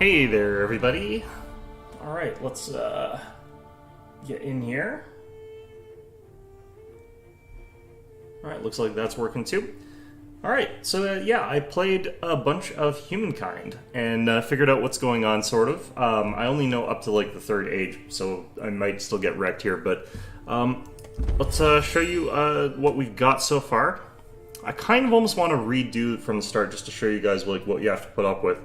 Hey there, everybody. Alright, let's get in here. Alright, looks like that's working too. Alright, so yeah, I played a bunch of Humankind and figured out what's going on, sort of. I only know up to like the third age, so I might still get wrecked here, but let's show you what we've got so far. I kind of almost want to redo it from the start just to show you guys like what you have to put up with.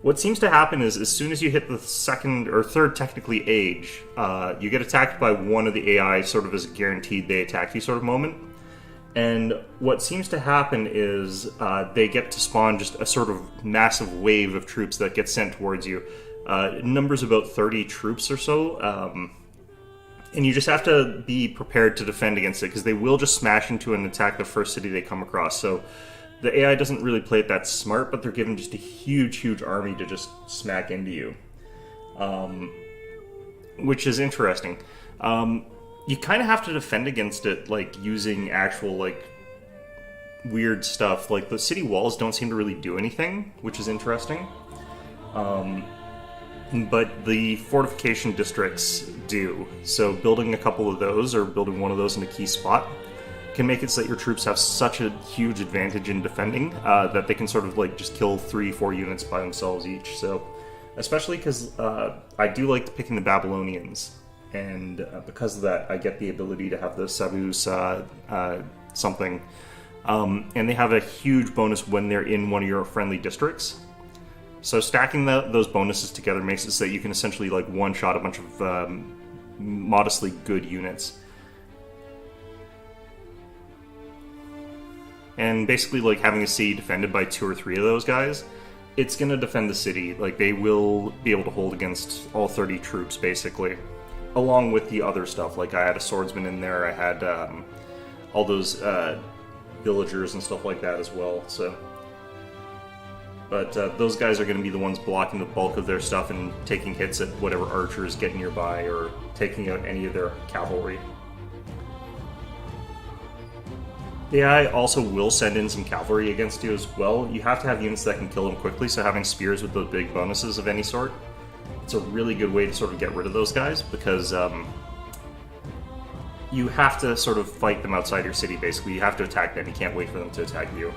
What seems to happen is as soon as you hit the second or third technically age, you get attacked by one of the AI sort of as a guaranteed they attack you sort of moment. And what seems to happen is they get to spawn just a sort of massive wave of troops that get sent towards you. Numbers about 30 troops or so. And you just have to be prepared to defend against it because they will just smash into and attack the first city they come across. So the AI doesn't really play it that smart, but they're given just a huge, huge army to just smack into you. Which is interesting. You kind of have to defend against it, like, using actual, like, weird stuff. Like, the city walls don't seem to really do anything, which is interesting. But the fortification districts do. So building a couple of those, or building one of those in a key spot, can make it so that your troops have such a huge advantage in defending that they can sort of like just kill 3-4 units by themselves each. So, especially because I do like picking the Babylonians, and because of that, I get the ability to have the Sabus something, and they have a huge bonus when they're in one of your friendly districts. So stacking those bonuses together makes it so that you can essentially like one-shot a bunch of modestly good units. And basically, like, having a city defended by 2 or 3 of those guys, it's going to defend the city. Like, they will be able to hold against all 30 troops, basically. Along with the other stuff. Like, I had a swordsman in there, I had all those villagers and stuff like that as well, so. But those guys are going to be the ones blocking the bulk of their stuff and taking hits at whatever archers get nearby, or taking out any of their cavalry. The AI also will send in some cavalry against you as well. You have to have units that can kill them quickly, so having spears with those big bonuses of any sort, it's a really good way to sort of get rid of those guys, because you have to sort of fight them outside your city, basically. You have to attack them, you can't wait for them to attack you.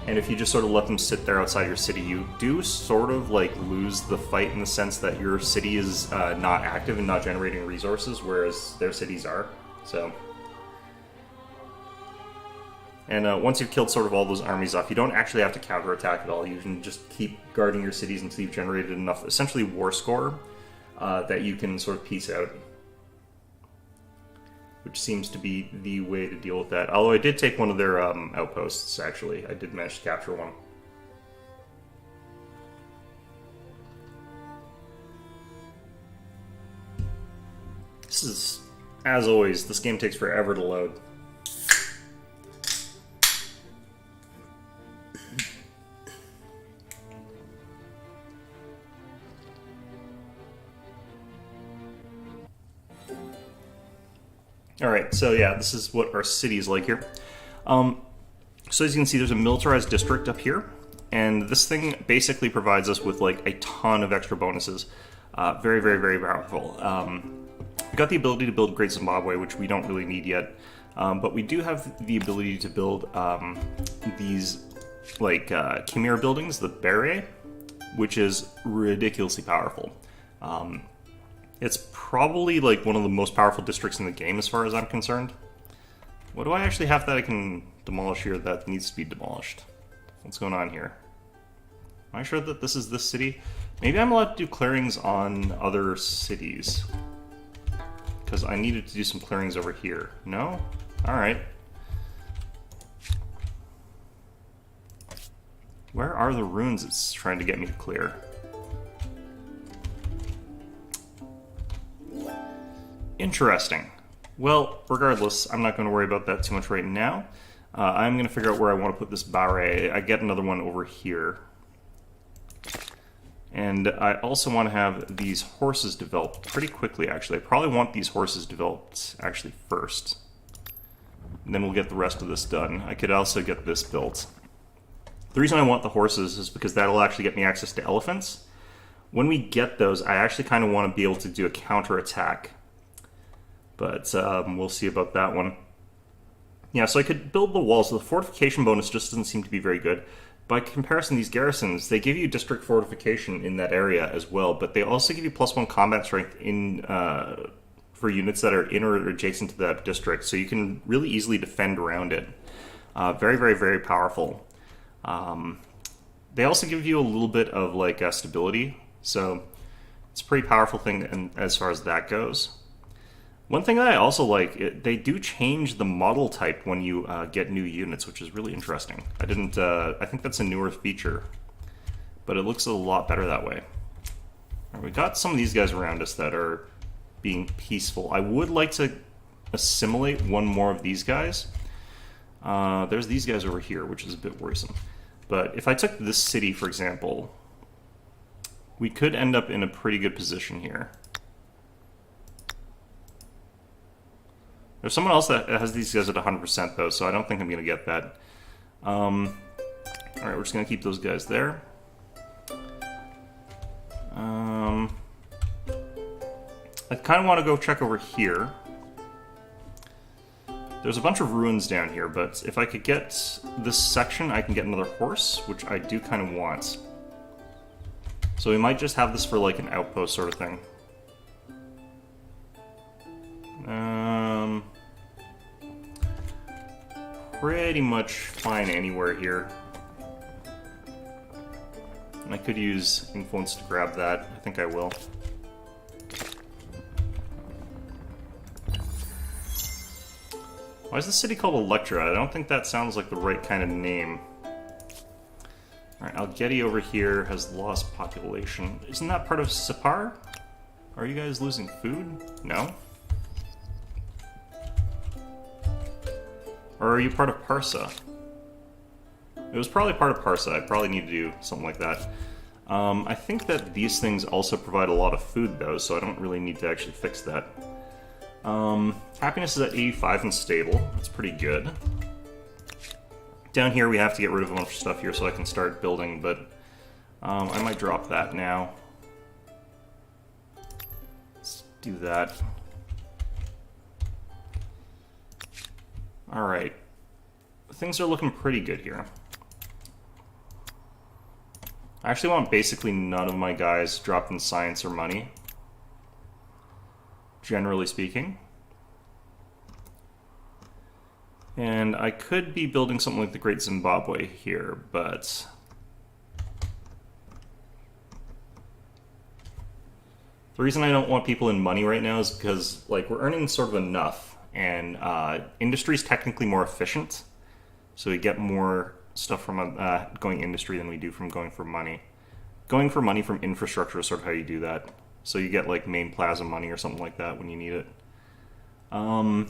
And if you just sort of let them sit there outside your city, you do sort of like lose the fight in the sense that your city is not active and not generating resources, whereas their cities are, so. And once you've killed sort of all those armies off, you don't actually have to counterattack at all. You can just keep guarding your cities until you've generated enough, essentially, war score that you can sort of peace out. Which seems to be the way to deal with that. Although I did take one of their outposts, actually. I did manage to capture one. This is, as always, this game takes forever to load. Alright, so yeah, this is what our city is like here. So as you can see, there's a militarized district up here, and this thing basically provides us with like a ton of extra bonuses. Very, very, very powerful. We got the ability to build Great Zimbabwe, which we don't really need yet, but we do have the ability to build these like Chimera buildings, the Beret, which is ridiculously powerful. It's probably like one of the most powerful districts in the game as far as I'm concerned. What do I actually have that I can demolish here that needs to be demolished? What's going on here? Am I sure that this is this city? Maybe I'm allowed to do clearings on other cities. Because I needed to do some clearings over here. No? Alright. Where are the runes it's trying to get me to clear? Interesting. Well, regardless, I'm not going to worry about that too much right now. I'm going to figure out where I want to put this barre. I get another one over here. And I also want to have these horses developed pretty quickly, actually. I probably want these horses developed, actually, first. And then we'll get the rest of this done. I could also get this built. The reason I want the horses is because that'll actually get me access to elephants. When we get those, I actually kind of want to be able to do a counterattack. But we'll see about that one. Yeah, so I could build the walls. So the fortification bonus just doesn't seem to be very good. By comparison, these garrisons, they give you district fortification in that area as well, but they also give you +1 combat strength in for units that are in or adjacent to that district, so you can really easily defend around it. Very, very, very powerful. They also give you a little bit of like stability, so it's a pretty powerful thing as far as that goes. One thing that I also like, they do change the model type when you get new units, which is really interesting. I think that's a newer feature, but it looks a lot better that way. Right, we got some of these guys around us that are being peaceful. I would like to assimilate one more of these guys. There's these guys over here, which is a bit worrisome. But if I took this city, for example, we could end up in a pretty good position here. There's someone else that has these guys at 100% though, so I don't think I'm going to get that. Alright, we're just going to keep those guys there. I kind of want to go check over here. There's a bunch of ruins down here, but if I could get this section, I can get another horse, which I do kind of want. So we might just have this for like an outpost sort of thing. Pretty much fine anywhere here. And I could use influence to grab that. I think I will. Why is the city called Electra? I don't think that sounds like the right kind of name. Alright, Algeti over here has lost population. Isn't that part of Sipar? Are you guys losing food? No? Or are you part of Parsa? It was probably part of Parsa. I probably need to do something like that. I think that these things also provide a lot of food, though, so I don't really need to actually fix that. Happiness is at 85 and stable. That's pretty good. Down here, we have to get rid of a bunch of stuff here so I can start building, but I might drop that now. Let's do that. Alright. Things are looking pretty good here. I actually want basically none of my guys dropped in science or money. Generally speaking. And I could be building something like the Great Zimbabwe here, but... the reason I don't want people in money right now is because, like, we're earning sort of enough. And industry is technically more efficient, so we get more stuff from going industry than we do from going for money. Going for money from infrastructure is sort of how you do that. So you get like main plaza money or something like that when you need it. I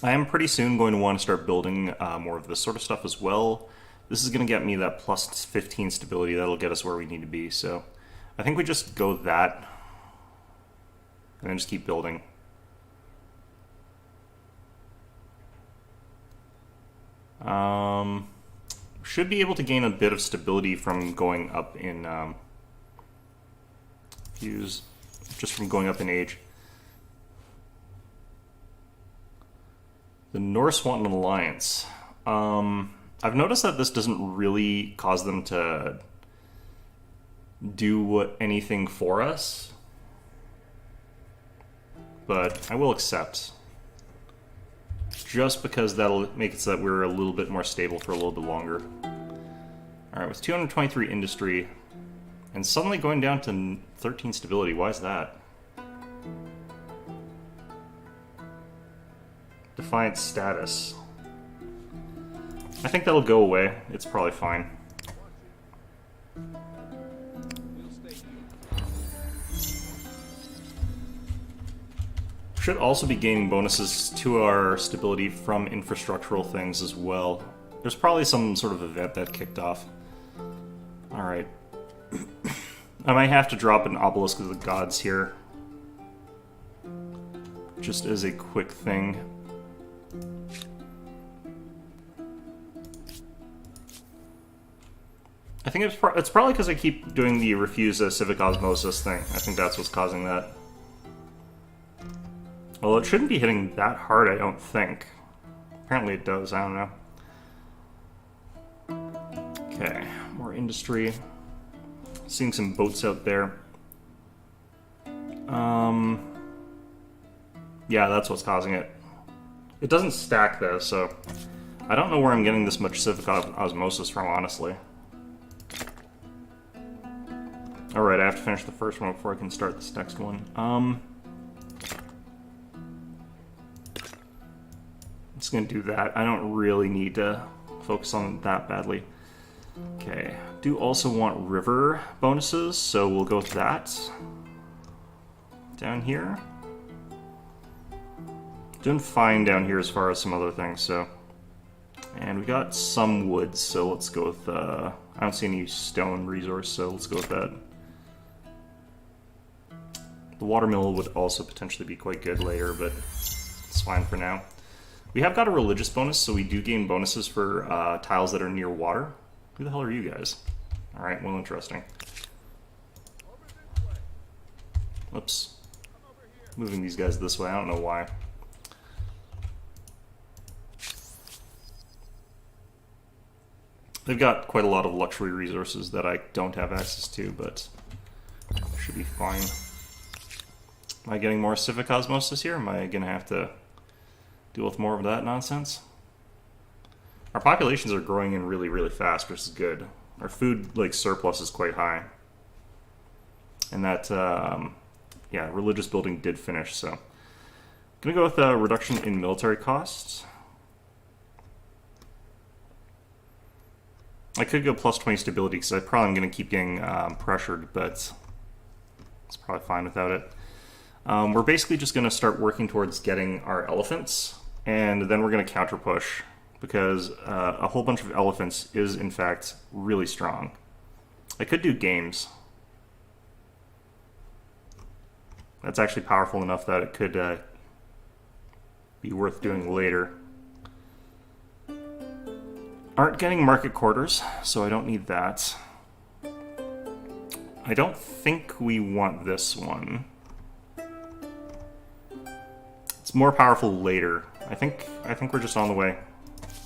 am pretty soon going to want to start building more of this sort of stuff as well. This is going to get me that plus 15 stability. That'll get us where we need to be. So I think we just go that and then just keep building. Should be able to gain a bit of stability from going up in views, just from going up in age. The Norse want an alliance. I've noticed that this doesn't really cause them to do anything for us, but I will accept. Just because that'll make it so that we're a little bit more stable for a little bit longer. Alright, with 223 industry, and suddenly going down to 13 stability, why is that? Defiant status. I think that'll go away. It's probably fine. Should also be gaining bonuses to our stability from infrastructural things as well. There's probably some sort of event that kicked off. Alright. I might have to drop an obelisk of the gods here. Just as a quick thing. I think it's probably because I keep doing the refuse civic osmosis thing. I think that's what's causing that. Well, it shouldn't be hitting that hard, I don't think. Apparently it does, I don't know. Okay, more industry. Seeing some boats out there. Yeah, that's what's causing it. It doesn't stack though, so I don't know where I'm getting this much civic osmosis from, honestly. Alright, I have to finish the first one before I can start this next one. Just gonna do that. I don't really need to focus on that badly. Okay, do also want river bonuses, so we'll go with that. Down here. Doing fine down here as far as some other things, so. And we got some wood, so let's go with, I don't see any stone resource, so let's go with that. The watermill would also potentially be quite good later, but it's fine for now. We have got a religious bonus, so we do gain bonuses for tiles that are near water. Who the hell are you guys? Alright, well, interesting. Whoops. Moving these guys this way, I don't know why. They've got quite a lot of luxury resources that I don't have access to, but should be fine. Am I getting more civic osmosis here? Am I gonna have to deal with more of that nonsense? Our populations are growing in really, really fast, which is good. Our food, like, surplus is quite high. And that, yeah, religious building did finish, so. Gonna go with a reduction in military costs. I could go plus 20 stability, because I probably am going to keep getting pressured, but it's probably fine without it. We're basically just going to start working towards getting our elephants, and then we're going to counter push, because a whole bunch of elephants is, in fact, really strong. I could do games. That's actually powerful enough that it could be worth doing later. Aren't getting market quarters, so I don't need that. I don't think we want this one. It's more powerful later. I think we're just on the way.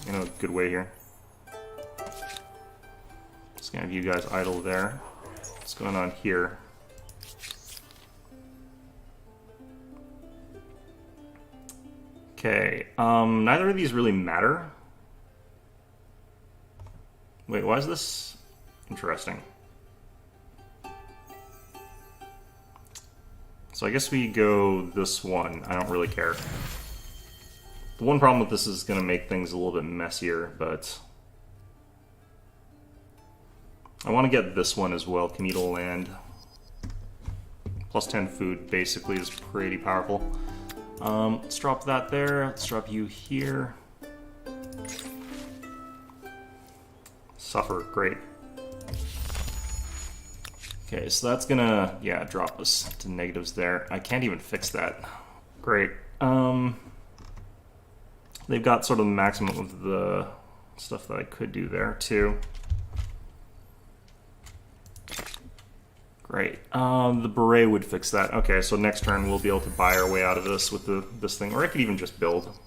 In a good way here. Just gonna have you guys idle there. What's going on here? Okay, neither of these really matter. Wait, why is this interesting? So I guess we go this one. I don't really care. The one problem with this is going to make things a little bit messier, but I want to get this one as well, communal land. Plus 10 food basically is pretty powerful. Let's drop that there. Let's drop you here. Suffer, great. Okay, so that's gonna, yeah, drop us to negatives there. I can't even fix that. Great. They've got sort of the maximum of the stuff that I could do there, too. Great. The beret would fix that. Okay, so next turn we'll be able to buy our way out of this with this thing, or I could even just build.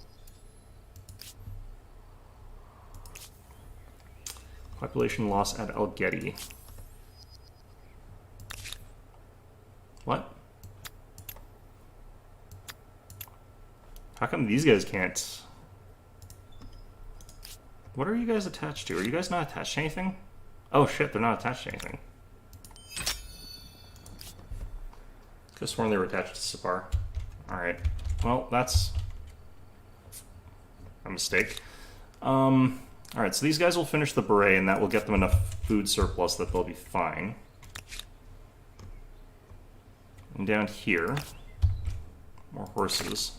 Population loss at El Getty. What? How come these guys can't? What are you guys attached to? Are you guys not attached to anything? Oh shit, they're not attached to anything. Could have sworn they were attached to Sipar. Alright. Well, that's a mistake. Alright, so these guys will finish the beret, and that will get them enough food surplus that they'll be fine. And down here, more horses.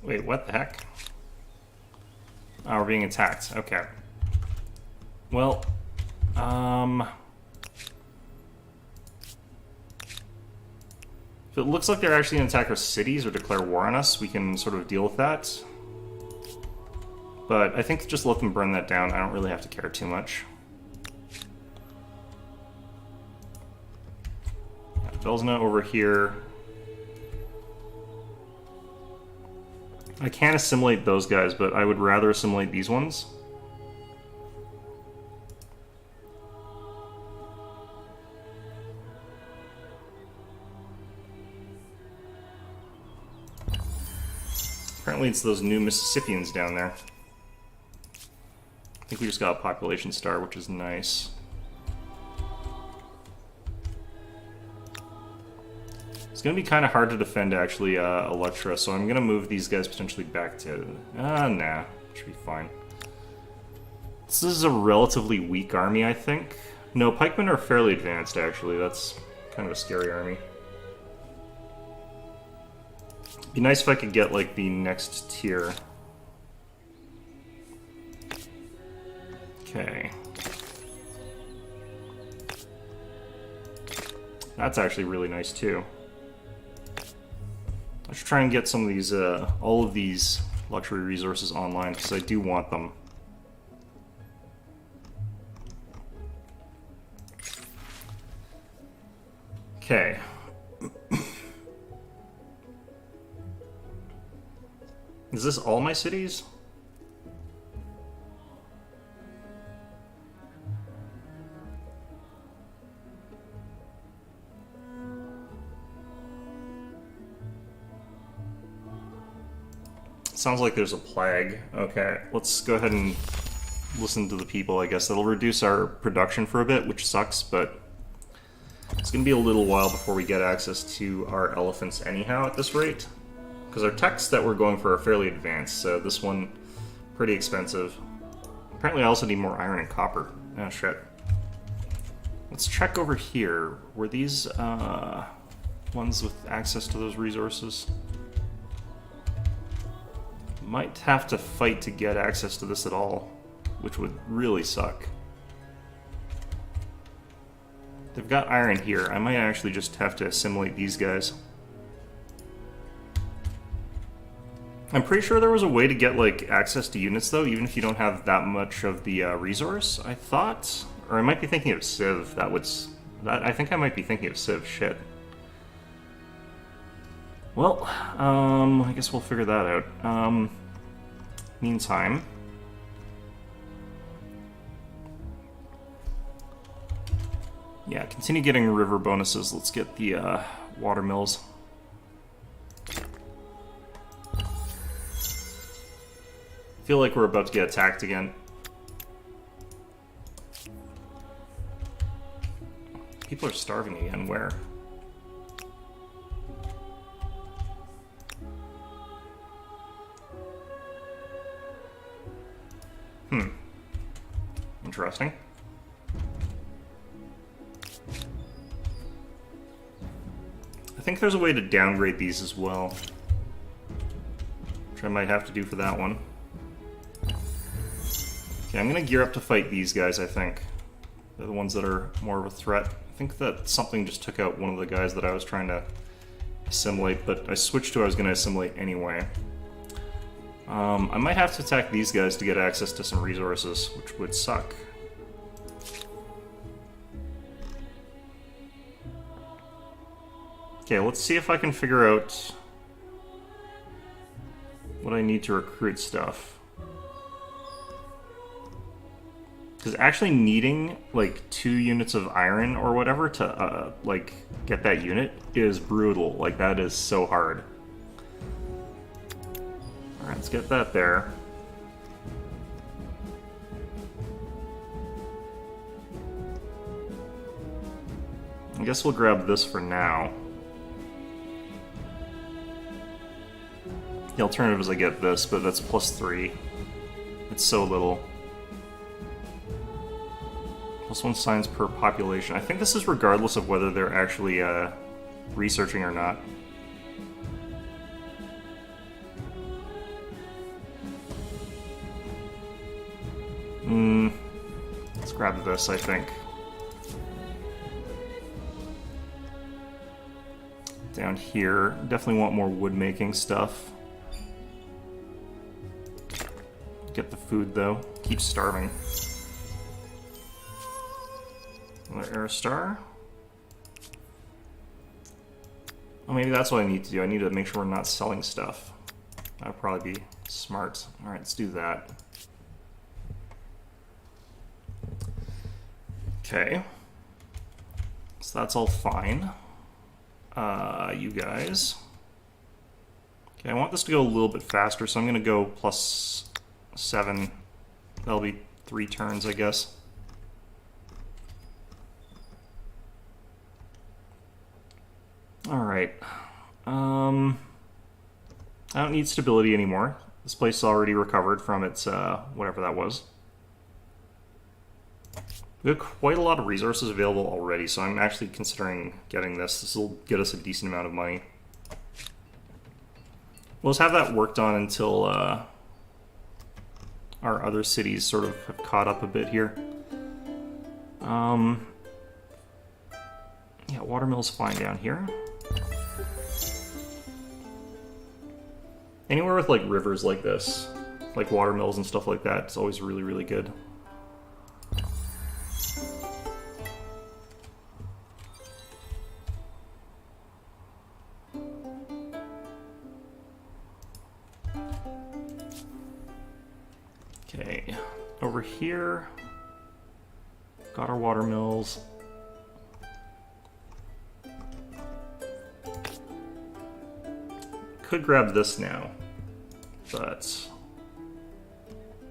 Wait, what the heck? Oh, we're being attacked. Okay. Well, if it looks like they're actually going to attack our cities or declare war on us, we can sort of deal with that. But I think just let them burn that down. I don't really have to care too much. Velzna over here. I can assimilate those guys, but I would rather assimilate these ones. Apparently it's those new Mississippians down there. I think we just got a population star, which is nice. It's going to be kind of hard to defend, actually, Electra, so I'm going to move these guys potentially back to... nah. Should be fine. This is a relatively weak army, I think. No, pikemen are fairly advanced, actually. That's kind of a scary army. Be nice if I could get, like, the next tier. Okay. That's actually really nice, too. I should try and get some of these, all of these luxury resources online, because I do want them. Okay. Is this all my cities? Sounds like there's a plague. Okay, let's go ahead and listen to the people, I guess. That'll reduce our production for a bit, which sucks, but it's going to be a little while before we get access to our elephants anyhow at this rate. Because our techs that we're going for are fairly advanced, so this one, pretty expensive. Apparently I also need more iron and copper. Oh, shit. Let's check over here. Were these ones with access to those resources? Might have to fight to get access to this at all, which would really suck. They've got iron here. I might actually just have to assimilate these guys. I'm pretty sure there was a way to get, like, access to units, though, even if you don't have that much of the resource, I thought. Or I might be thinking of Civ. I think I might be thinking of Civ. Shit. Well, I guess we'll figure that out. Meantime... yeah, continue getting river bonuses. Let's get the water mills. I feel like we're about to get attacked again. People are starving again. Where? Interesting. I think there's a way to downgrade these as well, which I might have to do for that one. Okay, I'm going to gear up to fight these guys, I think. They're the ones that are more of a threat. I think that something just took out one of the guys that I was trying to assimilate, but I switched to I was going to assimilate anyway. I might have to attack these guys to get access to some resources, which would suck. Okay, let's see if I can figure out what I need to recruit stuff. Because actually needing, like, 2 units of iron or whatever to, like, get that unit is brutal. Like, that is so hard. Alright, let's get that there. I guess we'll grab this for now. The alternative is I get this, but that's +3. It's so little. +1 signs per population. I think this is regardless of whether they're actually researching or not. Let's grab this, I think. Down here, definitely want more wood making stuff. Get the food though. Keep starving. Another air star. Oh, maybe that's what I need to do. I need to make sure we're not selling stuff. That would probably be smart. Alright, let's do that. Okay. So that's all fine. You guys. Okay, I want this to go a little bit faster, so I'm going to go +7. That'll be 3 turns, I guess. Alright. I don't need stability anymore. This place is already recovered from its, whatever that was. We have quite a lot of resources available already, so I'm actually considering getting this. This will get us a decent amount of money. We'll just have that worked on until our other cities sort of have caught up a bit here. Yeah, watermill's fine down here. Anywhere with like rivers like this, like watermills and stuff like that, it's always really, really good. Okay, over here, got our watermills. Could grab this now, but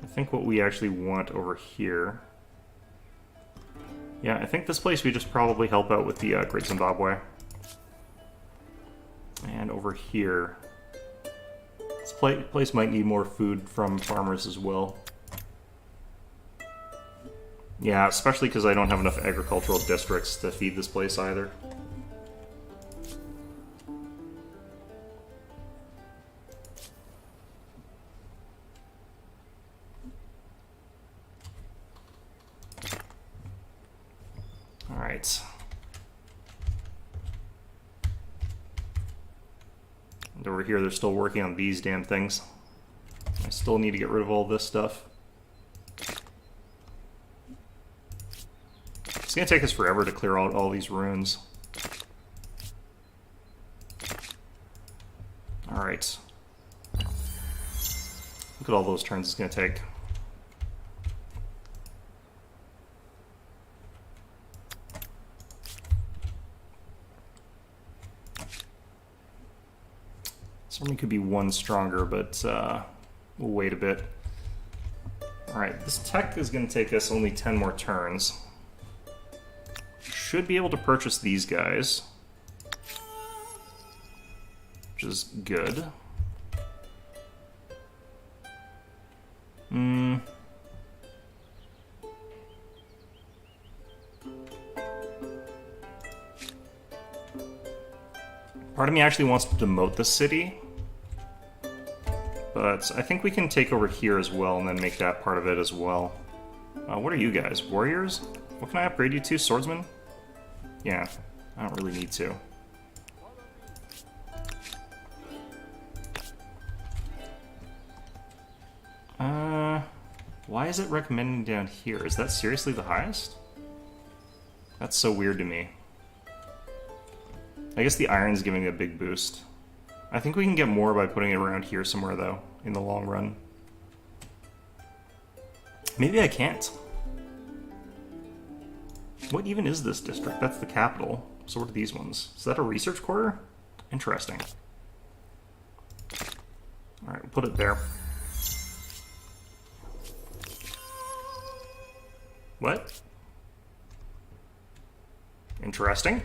I think what we actually want over here. Yeah, I think this place we just probably help out with the Great Zimbabwe. And over here, this place might need more food from farmers as well. Yeah, especially because I don't have enough agricultural districts to feed this place either. Alright. And over here they're still working on these damn things. I still need to get rid of all this stuff. It's gonna take us forever to clear out all these ruins. Alright. Look at all those turns it's gonna take. Certainly could be one stronger, but we'll wait a bit. Alright, this tech is gonna take us only 10 more turns. Should be able to purchase these guys, which is good. Part of me actually wants to demote the city, but I think we can take over here as well and then make that part of it as well. What are you guys? Warriors? What can I upgrade you to? Swordsman? Yeah, I don't really need to. Why is it recommending down here? Is that seriously the highest? That's so weird to me. I guess the iron's giving it a big boost. I think we can get more by putting it around here somewhere, though, in the long run. Maybe I can't. What even is this district? That's the capital. So what are these ones? Is that a research quarter? Interesting. Alright, we'll put it there. What? Interesting.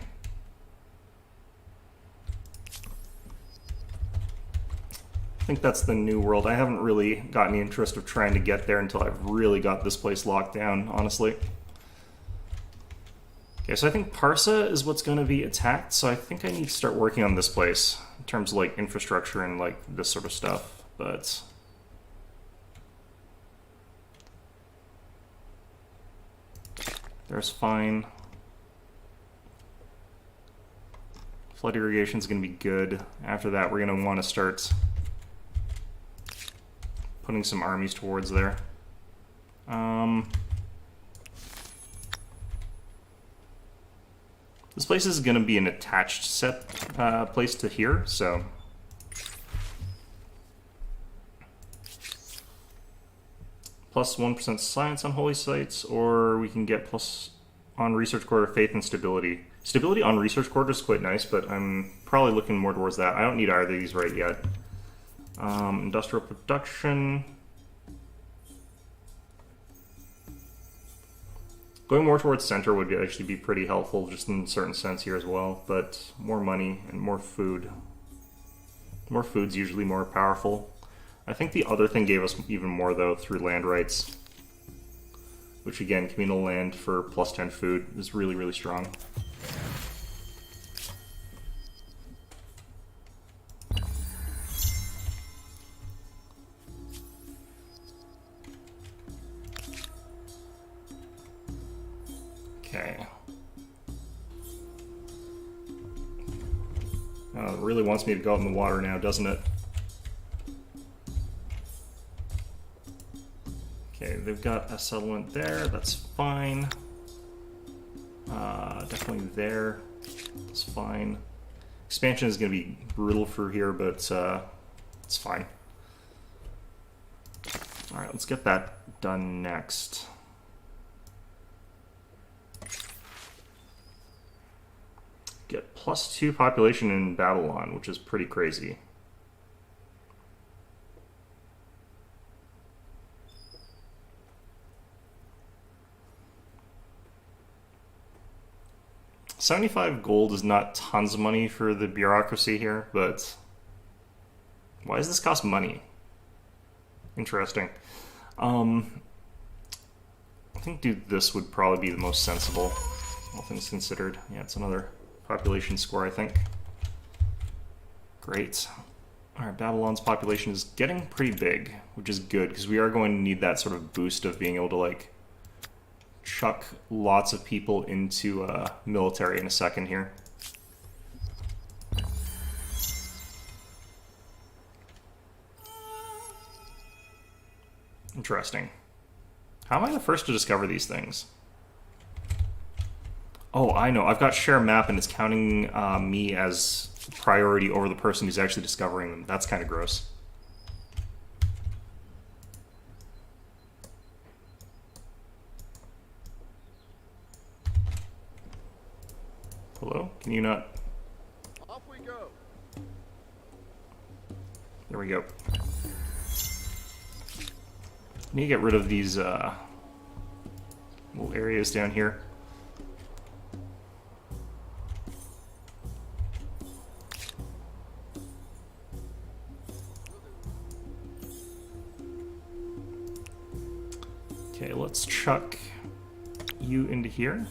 I think that's the new world. I haven't really got any interest of trying to get there until I've really got this place locked down, honestly. Okay, so I think Parsa is what's going to be attacked, so I think I need to start working on this place in terms of like infrastructure and like this sort of stuff, but There's fine. Flood irrigation is going to be good. After that, we're going to want to start putting some armies towards there. This place is going to be an attached set place to here, so plus 1% science on holy sites, or we can get plus on research quarter faith and stability. Stability on research quarter is quite nice, but I'm probably looking more towards that. I don't need either of these right yet. Industrial production. Going more towards center would actually be pretty helpful, just in a certain sense here as well. But more money and more food. More food's usually more powerful. I think the other thing gave us even more, though, through land rights. Which, again, communal land for plus 10 food is really, really strong. Okay. Oh, it really wants me to go out in the water now, doesn't it? Okay, they've got a settlement there, that's fine. Definitely there, it's fine. Expansion is going to be brutal for here, but it's fine. Alright, let's get that done next. Get +2 population in Babylon, which is pretty crazy. $75 gold is not tons of money for the bureaucracy here, but why does this cost money? Interesting. I think this would probably be the most sensible, all things considered. Yeah, it's another population score, I think. Great. Alright, Babylon's population is getting pretty big, which is good, because we are going to need that sort of boost of being able to, like, chuck lots of people into military in a second here. Interesting. How am I the first to discover these things? Oh, I know. I've got share map and it's counting me as priority over the person who's actually discovering them. That's kind of gross. Hello? Can you not? Off we go. There we go. Need to get rid of these little areas down here. Okay, let's chuck you into here.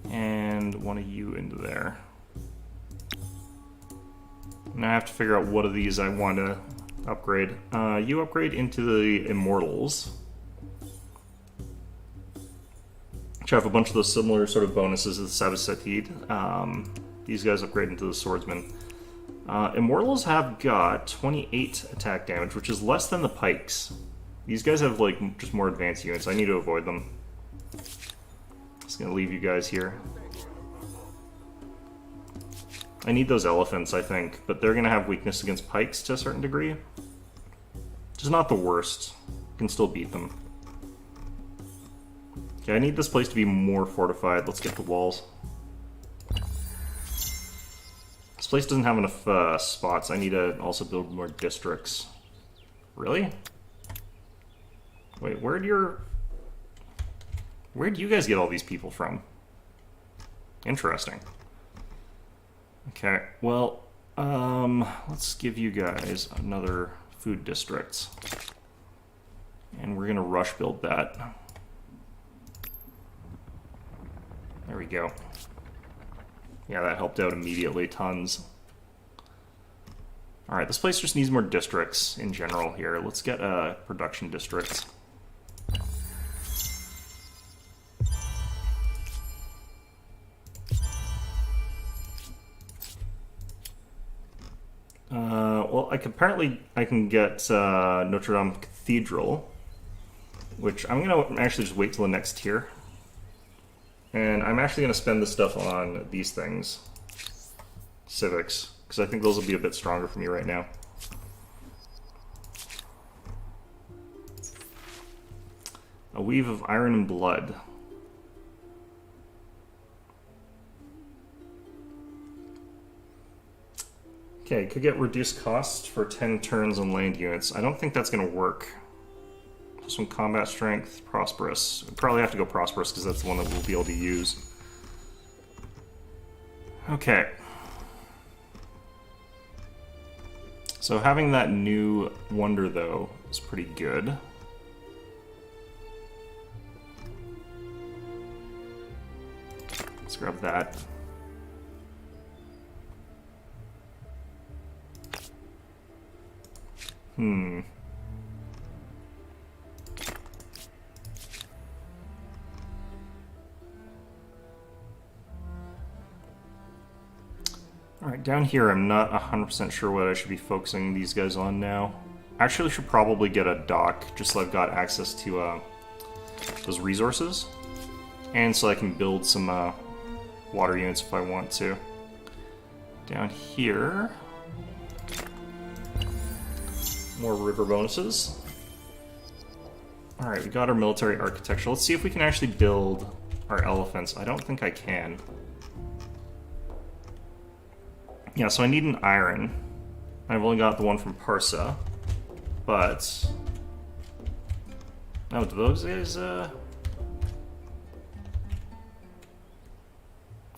And one of you into there. Now I have to figure out what of these I want to upgrade. You upgrade into the Immortals, which have a bunch of those similar sort of bonuses as the Sabasatid. These guys upgrade into the Swordsman. Immortals have got 28 attack damage, which is less than the Pikes. These guys have, like, just more advanced units. I need to avoid them. Just gonna leave you guys here. I need those elephants, I think, but they're gonna have weakness against pikes to a certain degree. Which is not the worst. Can still beat them. Okay, I need this place to be more fortified. Let's get the walls. This place doesn't have enough spots. I need to also build more districts. Really? Wait, where'd you guys get all these people from? Interesting. Okay, well, let's give you guys another food district. And we're gonna rush build that. There we go. Yeah, that helped out immediately, tons. Alright, this place just needs more districts in general here. Let's get a production district. Well, I can get Notre Dame Cathedral, which I'm gonna actually just wait till the next tier. And I'm actually gonna spend this stuff on these things, civics, because I think those will be a bit stronger for me right now. A weave of iron and blood. Okay, could get reduced cost for 10 turns on land units. I don't think that's going to work. Some combat strength, prosperous. We'll probably have to go prosperous because that's the one that we'll be able to use. Okay. So having that new wonder, though, is pretty good. Let's grab that. Alright, down here I'm not 100% sure what I should be focusing these guys on now. Actually, should probably get a dock, just so I've got access to those resources. And so I can build some water units if I want to. Down here... more river bonuses. Alright, we got our military architecture. Let's see if we can actually build our elephants. I don't think I can. Yeah, so I need an iron. I've only got the one from Parsa. But... oh, do those guys,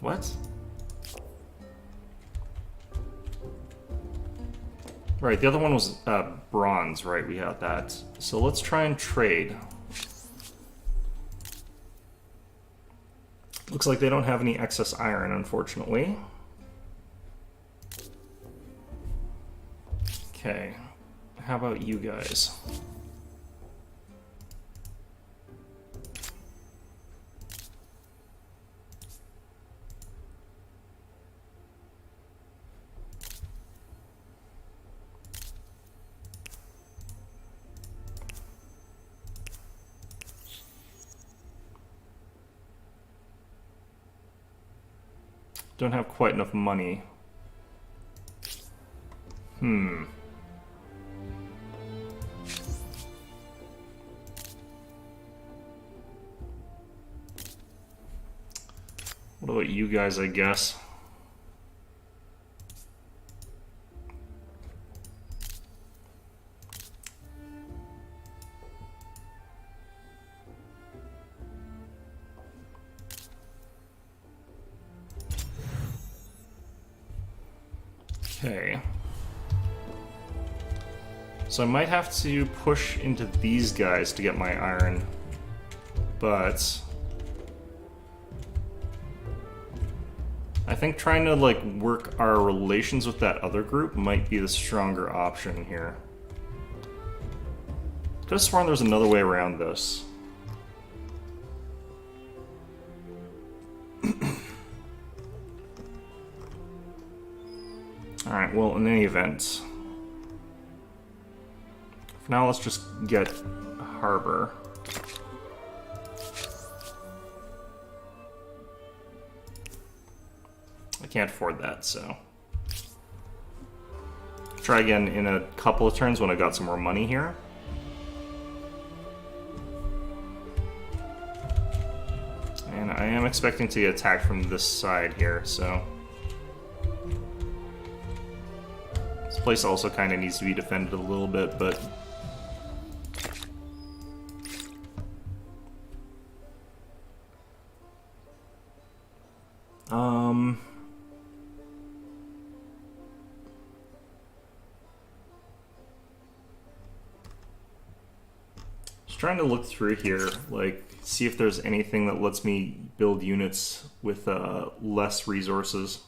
what? Right, the other one was bronze, right? We had that. So let's try and trade. Looks like they don't have any excess iron, unfortunately. Okay, how about you guys? Don't have quite enough money. What about you guys, I guess? Okay. So I might have to push into these guys to get my iron, but I think trying to like work our relations with that other group might be the stronger option here. Could have sworn there's another way around this. Alright, well, in any event, for now let's just get a harbor. I can't afford that, so... try again in a couple of turns when I got some more money here. And I am expecting to get attacked from this side here, so... this place also kind of needs to be defended a little bit, but... just trying to look through here, like, see if there's anything that lets me build units with less resources.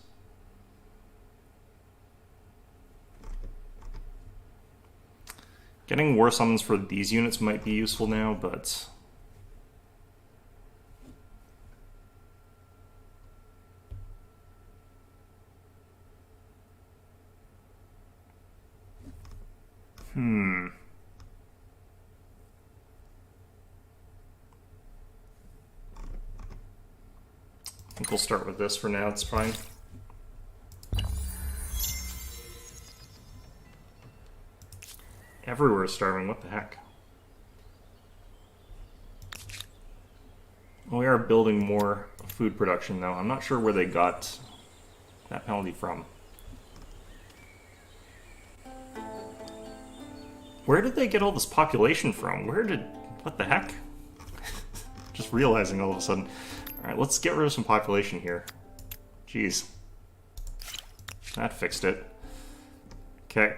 Getting war summons for these units might be useful now, but... I think we'll start with this for now, it's fine. Everywhere is starving, what the heck? We are building more food production though. I'm not sure where they got that penalty from. Where did they get all this population from? What the heck? Just realizing all of a sudden. Alright, let's get rid of some population here. Jeez. That fixed it. Okay.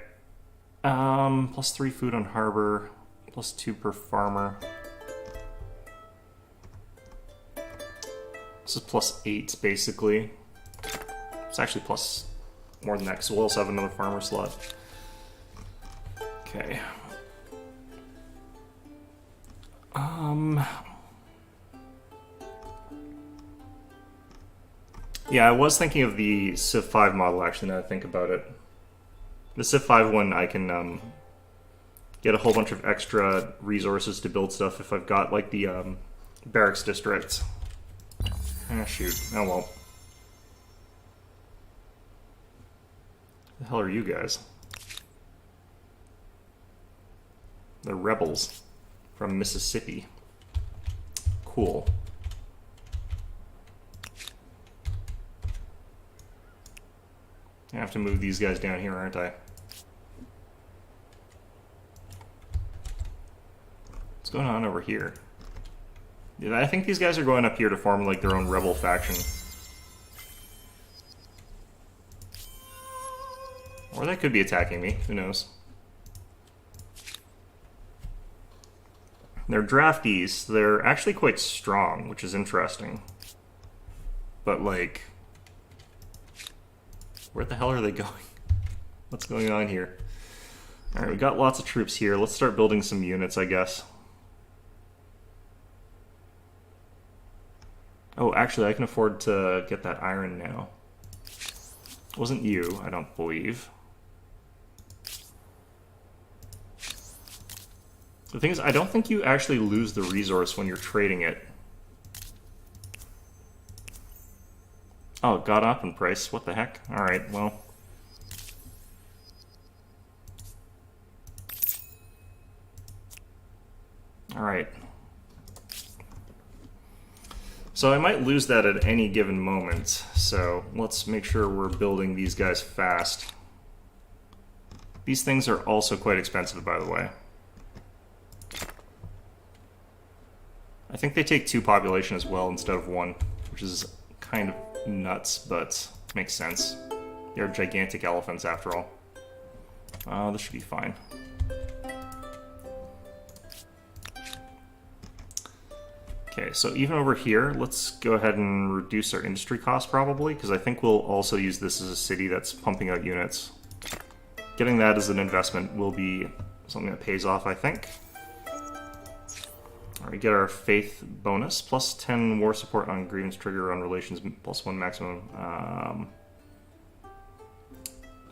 +3 food on harbor, +2 per farmer. This is +8 basically. It's actually plus more than that because we'll also have another farmer slot. Okay. Yeah, I was thinking of the Civ 5 model actually now that I think about it. The Civ 5 one, I can get a whole bunch of extra resources to build stuff if I've got like the barracks districts. Ah, shoot. Oh well. The hell are you guys? They're rebels from Mississippi. Cool. I have to move these guys down here, aren't I? What's going on over here? Yeah, I think these guys are going up here to form like their own rebel faction. Or they could be attacking me, who knows? They're draftees. They're actually quite strong, which is interesting. But like, where the hell are they going? What's going on here? Alright, we got lots of troops here. Let's start building some units, I guess. Oh, actually, I can afford to get that iron now. It wasn't you, I don't believe. The thing is, I don't think you actually lose the resource when you're trading it. Oh, it got up in price. What the heck? Alright, well. Alright. So I might lose that at any given moment, so let's make sure we're building these guys fast. These things are also quite expensive, by the way. I think they take 2 population as well instead of 1, which is kind of nuts, but makes sense. They're gigantic elephants after all. This should be fine. Okay, so even over here, let's go ahead and reduce our industry costs probably, because I think we'll also use this as a city that's pumping out units. Getting that as an investment will be something that pays off, I think. We get our faith bonus, plus 10 war support on grievance trigger on relations, plus 1 maximum. I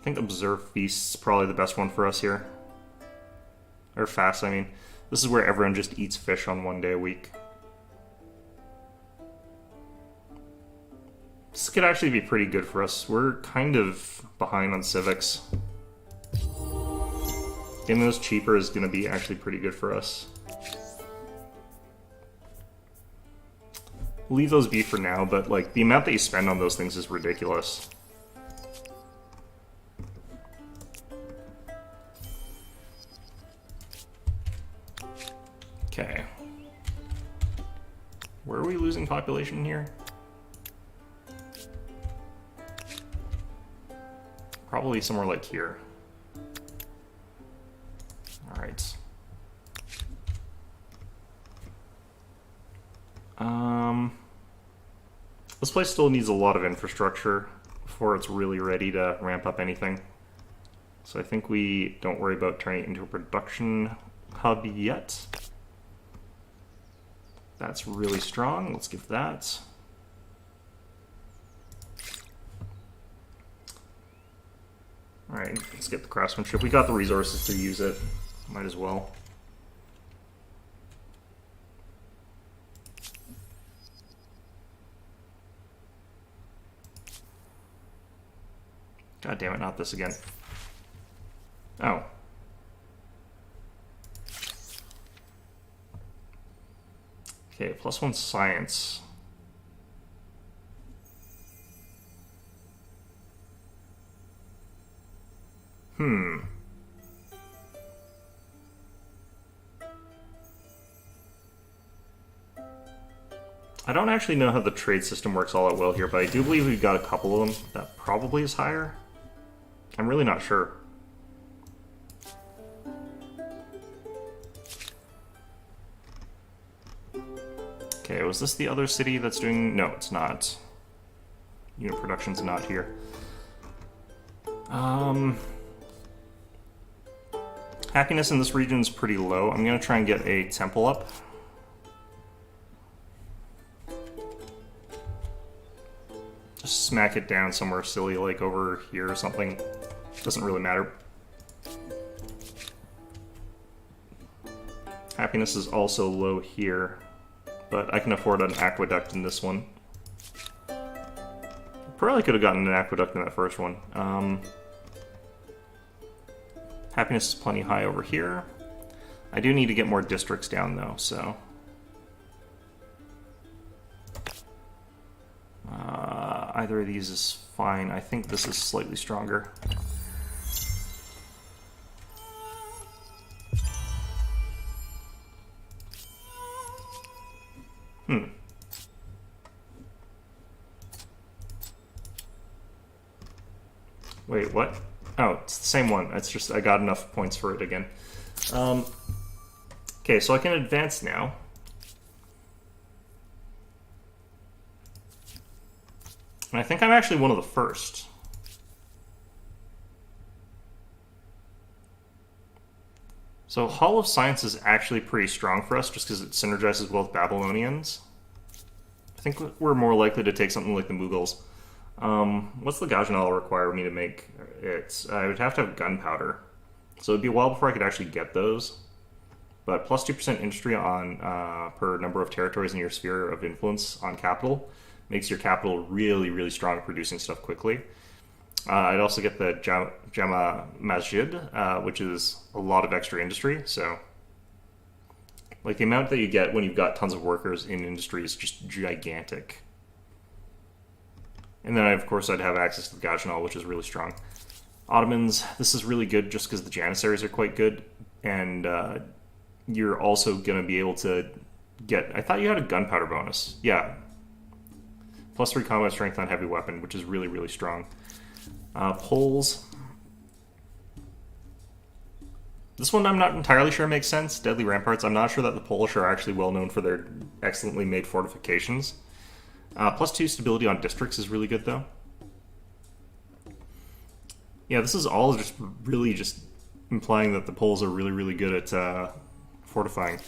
think observe feasts is probably the best one for us here. Or fast, I mean. This is where everyone just eats fish on 1 day a week. This could actually be pretty good for us. We're kind of behind on civics. Getting those cheaper is going to be actually pretty good for us. Leave those be for now, but like the amount that you spend on those things is ridiculous. Okay. Where are we losing population here? Probably somewhere like here. Alright. This place still needs a lot of infrastructure before it's really ready to ramp up anything. So I think we don't worry about turning it into a production hub yet. That's really strong. Let's give that. Alright, let's get the craftsmanship. We got the resources to use it. Might as well. God damn it, not this again. Oh. Okay, +1 science. I don't actually know how the trade system works all that well here, but I do believe we've got a couple of them that probably is higher. I'm really not sure. Okay, was this the other city that's doing... No, it's not. Unit production's not here. Happiness in this region is pretty low. I'm going to try and get a temple up. Just smack it down somewhere silly, like over here or something. Doesn't really matter. Happiness is also low here, but I can afford an aqueduct in this one. Probably could have gotten an aqueduct in that first one. Happiness is plenty high over here. I do need to get more districts down though, so... either of these is fine. I think this is slightly stronger. Wait, what? Oh, it's the same one. It's just I got enough points for it again. Okay, so I can advance now. And I think I'm actually one of the first. So Hall of Science is actually pretty strong for us just because it synergizes well with Babylonians. I think we're more likely to take something like the Mughals. What's the Gajanal require me to make it? I would have to have gunpowder. So it'd be a while before I could actually get those. But plus 2% industry on per number of territories in your sphere of influence on capital makes your capital really, really strong at producing stuff quickly. I'd also get the Jama Masjid, which is a lot of extra industry. So, like, the amount that you get when you've got tons of workers in industry is just gigantic. And then, of course, I'd have access to the Gajanal, which is really strong. Ottomans, this is really good just because the Janissaries are quite good. And you're also going to be able to get... I thought you had a gunpowder bonus. Yeah. Plus 3 combat strength on heavy weapon, which is really, really strong. Poles. This one I'm not entirely sure makes sense. Deadly Ramparts. I'm not sure that the Polish are actually well known for their excellently made fortifications. Plus 2 stability on districts is really good, though. Yeah, this is all just really just implying that the Poles are really, really good at fortifying.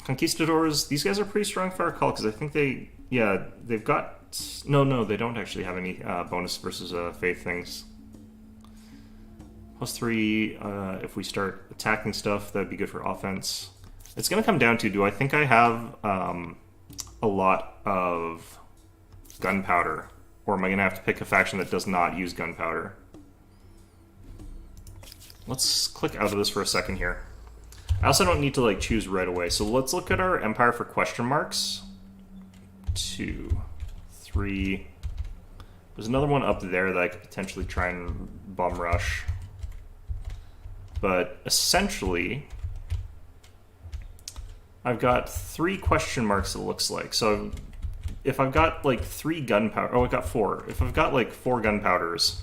Conquistadors, these guys are pretty strong for our call, because I think they... Yeah, they've got... No, they don't actually have any bonus versus faith things. Plus 3, if we start attacking stuff, that'd be good for offense. It's going to come down to, do I think I have a lot of gunpowder? Or am I going to have to pick a faction that does not use gunpowder? Let's click out of this for a second here. I also don't need to like choose right away, so let's look at our empire for question marks. 2, 3. There's another one up there that I could potentially try and bum rush. But essentially, I've got 3 question marks, it looks like. So if I've got like 3 gunpowder... Oh, I've got 4. If I've got like 4 gunpowders,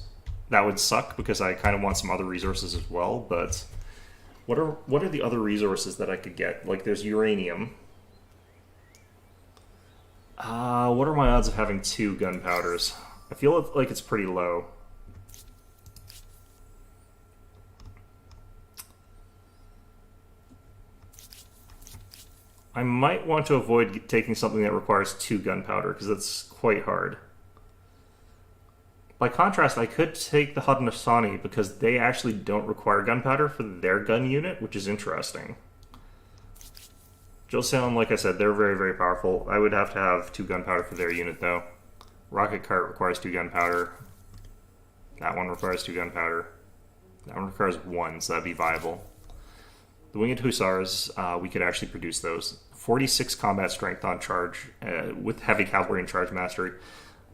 that would suck because I kind of want some other resources as well. But what are the other resources that I could get? Like there's uranium. What are my odds of having 2 gunpowders? I feel like it's pretty low. I might want to avoid taking something that requires 2 gunpowder, because that's quite hard. by contrast, I could take the Haudenosaunee because they actually don't require gunpowder for their gun unit, which is interesting. Joseon, like I said, they're very, very powerful. I would have to have 2 gunpowder for their unit, though. Rocket Cart requires 2 gunpowder. That one requires 2 gunpowder. That one requires 1, so that'd be viable. The Winged Hussars, we could actually produce those. 46 combat strength on charge with heavy cavalry and charge mastery.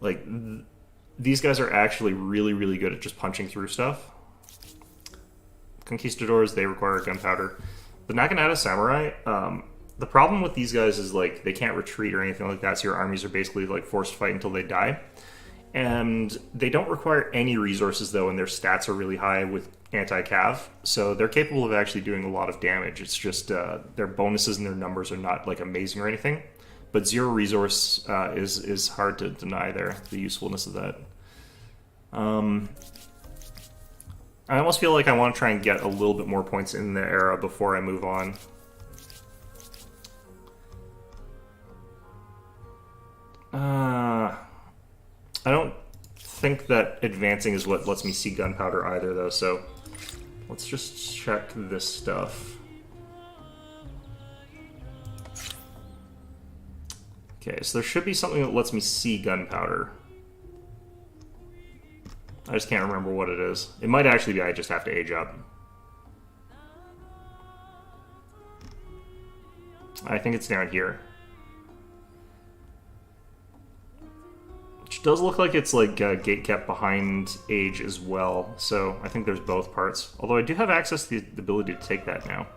Like, these guys are actually really, really good at just punching through stuff. Conquistadors, they require gunpowder. The Naginata Samurai, the problem with these guys is, like, they can't retreat or anything like that, so your armies are basically, like, forced to fight until they die. And they don't require any resources, though, and their stats are really high with anti-cav, so they're capable of actually doing a lot of damage. It's just their bonuses and their numbers are not, like, amazing or anything. But 0 resource is hard to deny there, the usefulness of that. I almost feel like I want to try and get a little bit more points in the era before I move on. I don't think that advancing is what lets me see gunpowder either, though, so let's just check this stuff. Okay, so there should be something that lets me see gunpowder. I just can't remember what it is. It might actually be I just have to age up. I think it's down here. Which does look like it's like gate kept behind age as well, so I think there's both parts. Although I do have access to the ability to take that now.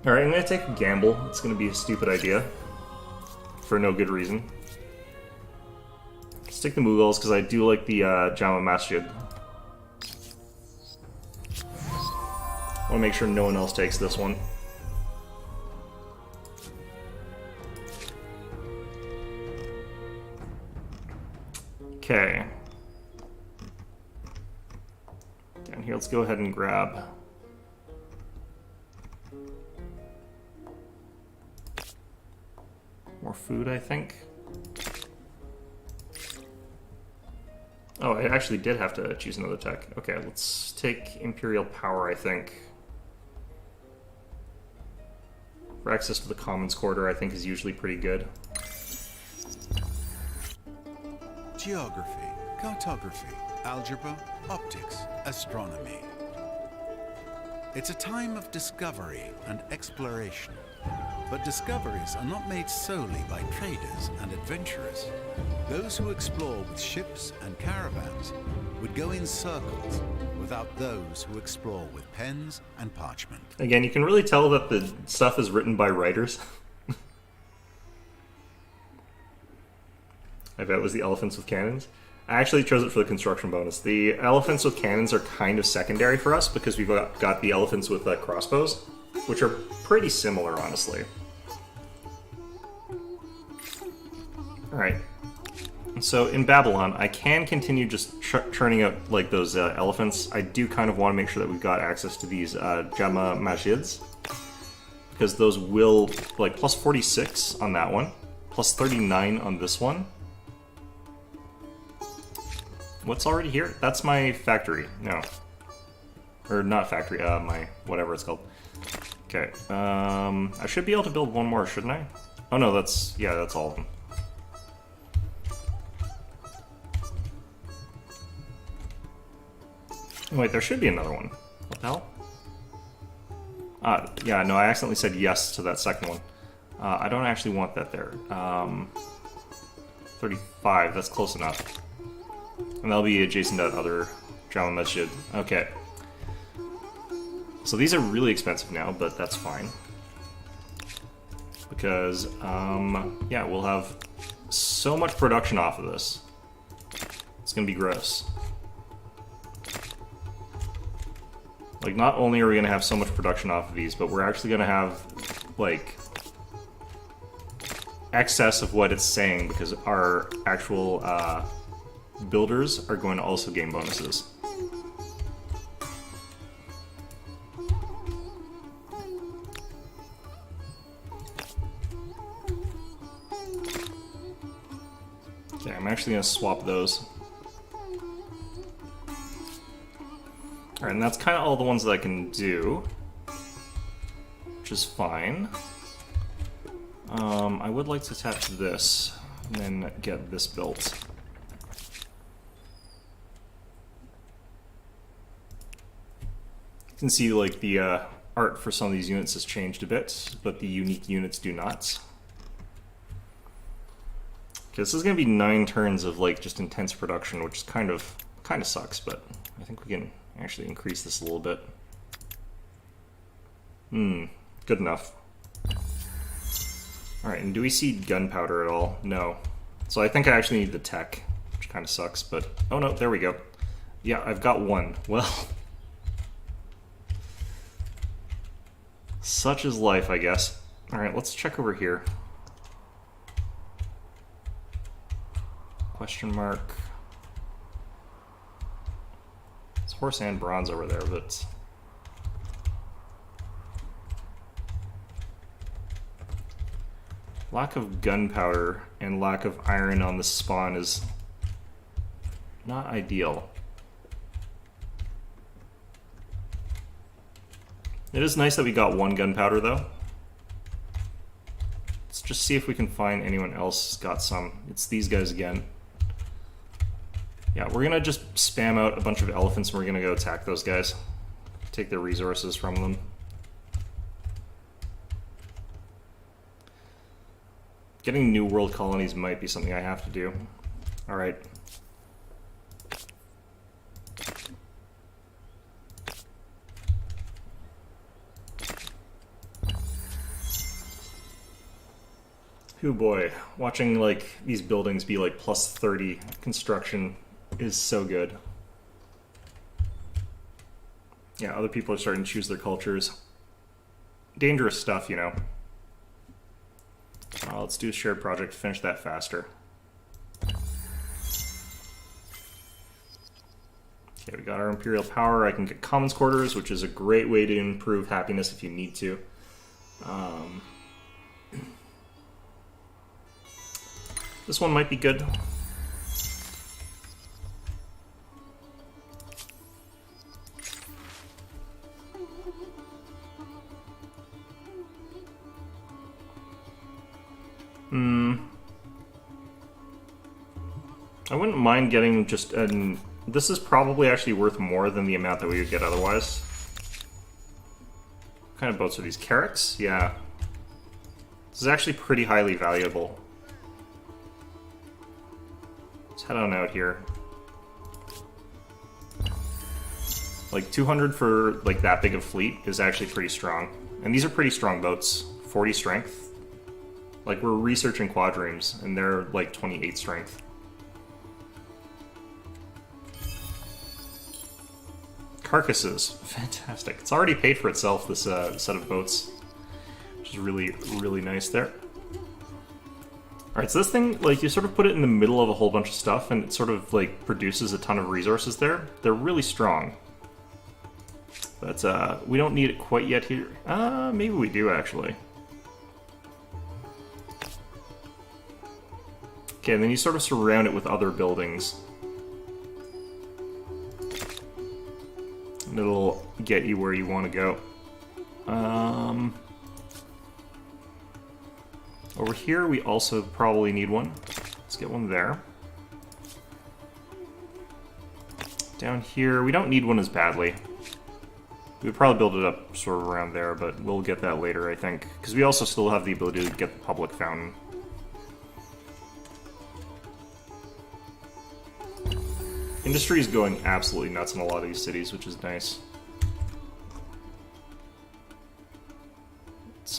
Alright, I'm going to take a gamble. It's going to be a stupid idea. For no good reason. Let's take the Mughals, because I do like the Jama Masjid. I want to make sure no one else takes this one. Okay. Down here, let's go ahead and grab... more food, I think. Oh, I actually did have to choose another tech. Okay, let's take Imperial Power, I think. For access to the Commons Quarter, I think is usually pretty good. Geography, cartography, algebra, optics, astronomy. It's a time of discovery and exploration. But discoveries are not made solely by traders and adventurers. Those who explore with ships and caravans would go in circles without those who explore with pens and parchment. Again, you can really tell that the stuff is written by writers. I bet it was the elephants with cannons. I actually chose it for the construction bonus. The elephants with cannons are kind of secondary for us because we've got the elephants with crossbows, which are pretty similar, honestly. Alright. So in Babylon, I can continue just churning out like those elephants. I do kind of want to make sure that we've got access to these Jama Majids, because those will, like, plus 46 on that one, plus 39 on this one. What's already here? That's my factory. No. Or not factory, my whatever it's called. Okay, I should be able to build one more, shouldn't I? Oh no, that's, yeah, that's all of them. Wait, there should be another one. What the hell? Yeah, no, I accidentally said yes to that second one. I don't actually want that there. 35, that's close enough. And that'll be adjacent to that other Jama Masjid. Okay. So these are really expensive now, but that's fine. Because, yeah, we'll have so much production off of this. It's gonna be gross. Like, not only are we gonna have so much production off of these, but we're actually gonna have, like, excess of what it's saying, because our actual, builders are going to also gain bonuses. Okay, I'm I'm actually gonna swap those. Alright, and that's kind of all the ones that I can do, which is fine. I would like to attach this, and then get this built. You can see, like, the art for some of these units has changed a bit, but the unique units do not. Okay, this is going to be 9 turns of, like, just intense production, which is kind of sucks, but I think we can actually increase this a little bit. Good enough. Alright, and do we see gunpowder at all? No. So I think I actually need the tech, which kind of sucks, but... Oh no, there we go. Yeah, I've got 1. Well... Such is life, I guess. Alright, let's check over here. Question mark. It's horse and bronze over there, but... Lack of gunpowder and lack of iron on the spawn is not ideal. It is nice that we got 1 gunpowder, though. Let's just see if we can find anyone else got some. It's these guys again. Yeah, we're gonna just spam out a bunch of elephants and we're gonna go attack those guys. Take their resources from them. Getting new world colonies might be something I have to do. Alright. Ooh boy, watching like these buildings be like plus 30 construction is so good. Yeah, other people are starting to choose their cultures. Dangerous stuff, you know. Let's do a shared project to finish that faster. Okay, we got our Imperial Power. I can get Commons Quarters, which is a great way to improve happiness if you need to. This one might be good. I wouldn't mind getting just an... This is probably actually worth more than the amount that we would get otherwise. What kind of boats are these? Carracks? Yeah. This is actually pretty highly valuable. Let's head on out here. Like 200 for like that big of fleet is actually pretty strong. And these are pretty strong boats. 40 strength. Like we're researching quadremes and they're like 28 strength. Carcasses. Fantastic. It's already paid for itself, this set of boats. Which is really, really nice there. Alright, so this thing, like, you sort of put it in the middle of a whole bunch of stuff, and it sort of, like, produces a ton of resources there. They're really strong. But, we don't need it quite yet here. Maybe we do, actually. Okay, and then you sort of surround it with other buildings. And it'll get you where you want to go. Over here, we also probably need one. Let's get one there. Down here, we don't need one as badly. We would probably build it up sort of around there, but we'll get that later, I think. Because we also still have the ability to get the public fountain. Industry is going absolutely nuts in a lot of these cities, which is nice.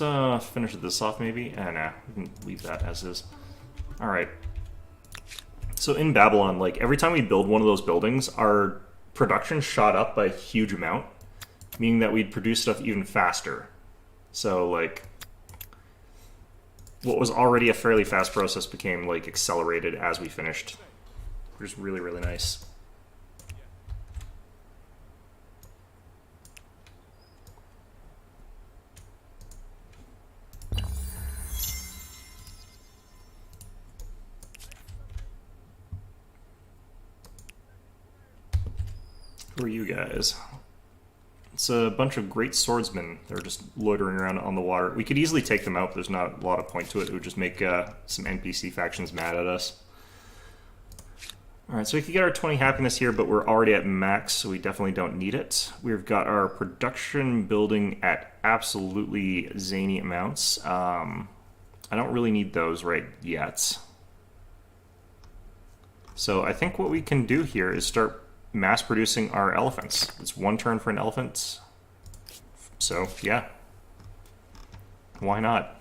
Let's finish this off, maybe. Nah, we can leave that as is. Alright. So in Babylon, like, every time we build one of those buildings, our production shot up by a huge amount, meaning that we'd produce stuff even faster. So, like, what was already a fairly fast process became, like, accelerated as we finished. Which is really, really nice. Who are you guys? It's a bunch of great swordsmen. They're just loitering around on the water. We could easily take them out, but there's not a lot of point to it. It would just make some NPC factions mad at us. Alright, so we could get our 20 happiness here, but we're already at max, so we definitely don't need it. We've got our production building at absolutely zany amounts. I don't really need those right yet. So I think what we can do here is start mass producing our elephants. It's one turn for an elephant. So, yeah. Why not?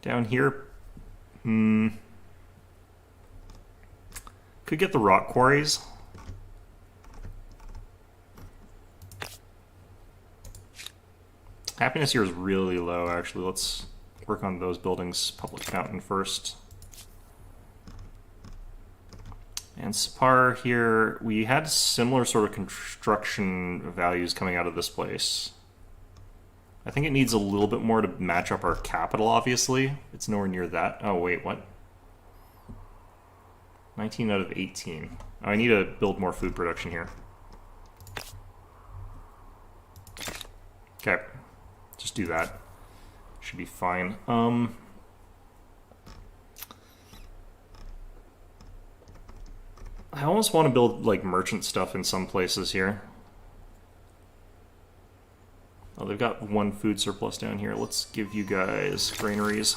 Down here, could get the rock quarries. Happiness here is really low, actually. Let's work on those buildings. Public fountain first. And Sipar here, we had similar sort of construction values coming out of this place. I think it needs a little bit more to match up our capital, obviously. It's nowhere near that. Oh, wait, what? 19 out of 18. Oh, I need to build more food production here. Okay. Just do that. Should be fine. I almost want to build, like, merchant stuff in some places here. Oh, they've got one food surplus down here. Let's give you guys granaries.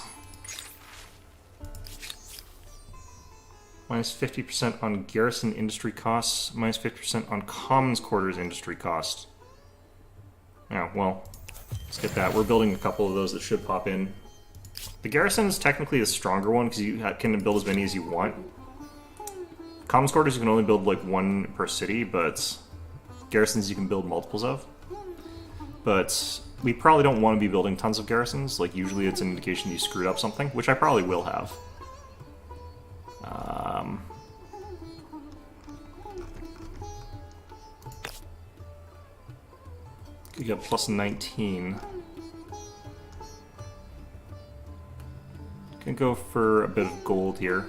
Minus 50% on garrison industry costs. Minus 50% on commons quarters industry cost. Yeah, well, let's get that. We're building a couple of those that should pop in. The garrison is technically the stronger one because you can build as many as you want. Commons quarters you can only build like one per city, but garrisons you can build multiples of. But we probably don't want to be building tons of garrisons. Like usually it's an indication you screwed up something, which I probably will have. You got plus 19. Can go for a bit of gold here.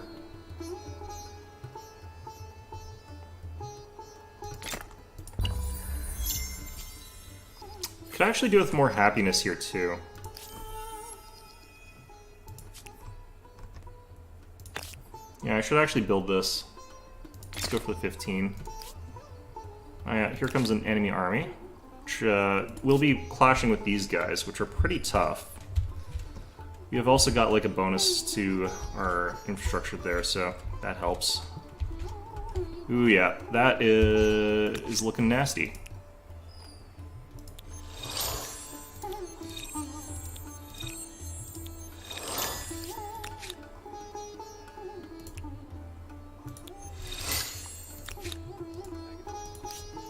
Could actually do with more happiness here too. Yeah, I should actually build this. Let's go for the 15. Oh yeah, here comes an enemy army. Which will be clashing with these guys, which are pretty tough. We have also got like a bonus to our infrastructure there, so that helps. Ooh yeah, that is looking nasty.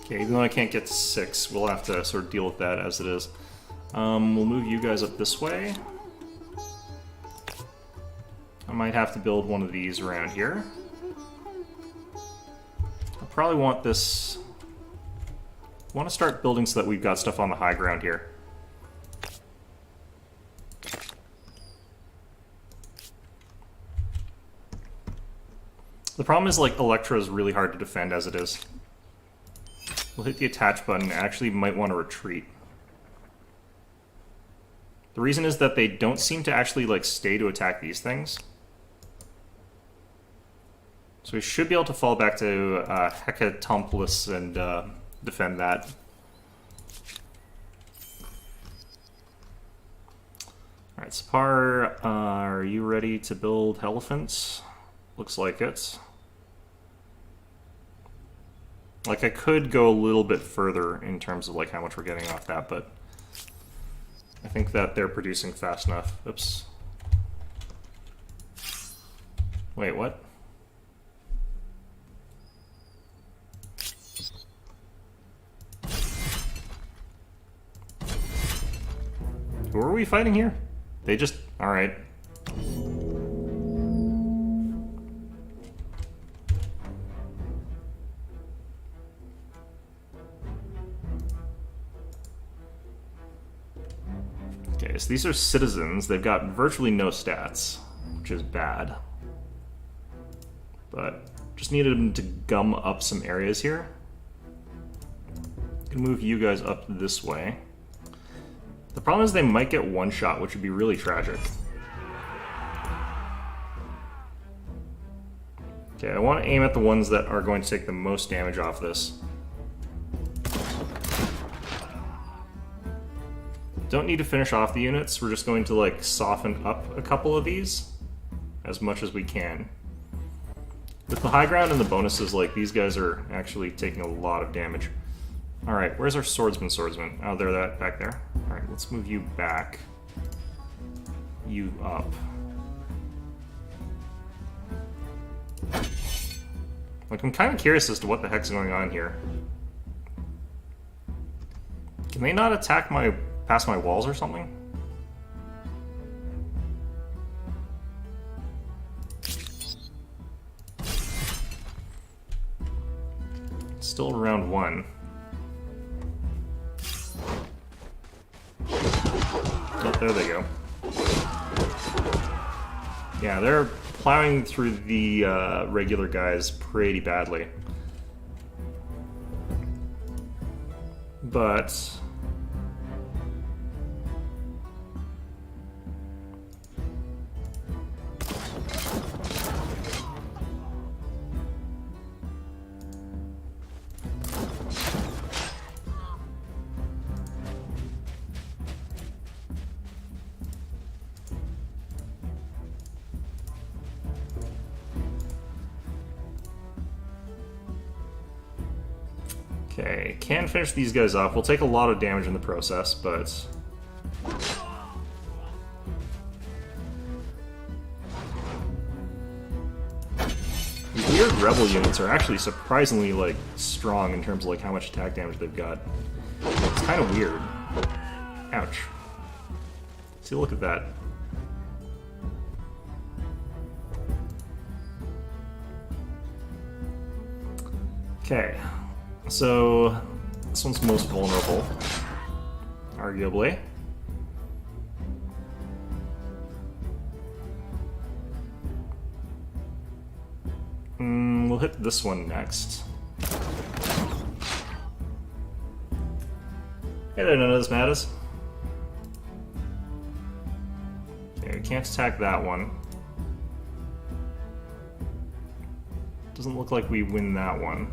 Okay, even though I can't get 6, we'll have to sort of deal with that as it is. We'll move you guys up this way. I might have to build one of these around here. I'll probably want this... I want to start building so that we've got stuff on the high ground here. The problem is, like, Electra is really hard to defend as it is. We'll hit the attach button, actually might want to retreat. The reason is that they don't seem to actually, like, stay to attack these things. So we should be able to fall back to Hecatompolis and defend that. Alright, Sipar, are you ready to build elephants? Looks like it. Like, I could go a little bit further in terms of, like, how much we're getting off that, but I think that they're producing fast enough. Oops. Wait, what? Who are we fighting here? They just... Alright. Okay, so these are citizens. They've got virtually no stats, which is bad. But just needed them to gum up some areas here. can move you guys up this way. The problem is they might get one shot, which would be really tragic. Okay, I want to aim at the ones that are going to take the most damage off this. Don't need to finish off the units, we're just going to like soften up a couple of these as much as we can. With the high ground and the bonuses, like, these guys are actually taking a lot of damage. Alright, where's our swordsman? Oh, they're that back there. Alright, let's move you back. You up. Like, I'm kind of curious as to what the heck's going on here. Can they not attack past my walls or something? Still round one. Oh, there they go. Yeah, they're plowing through the regular guys pretty badly. But okay, can finish these guys off. We'll take a lot of damage in the process, but these weird rebel units are actually surprisingly like strong in terms of like how much attack damage they've got. It's kind of weird. Ouch. See, look at that. Okay. So, this one's most vulnerable, arguably. We'll hit this one next. Hey there, none of this matters. Okay, we can't attack that one. Doesn't look like we win that one.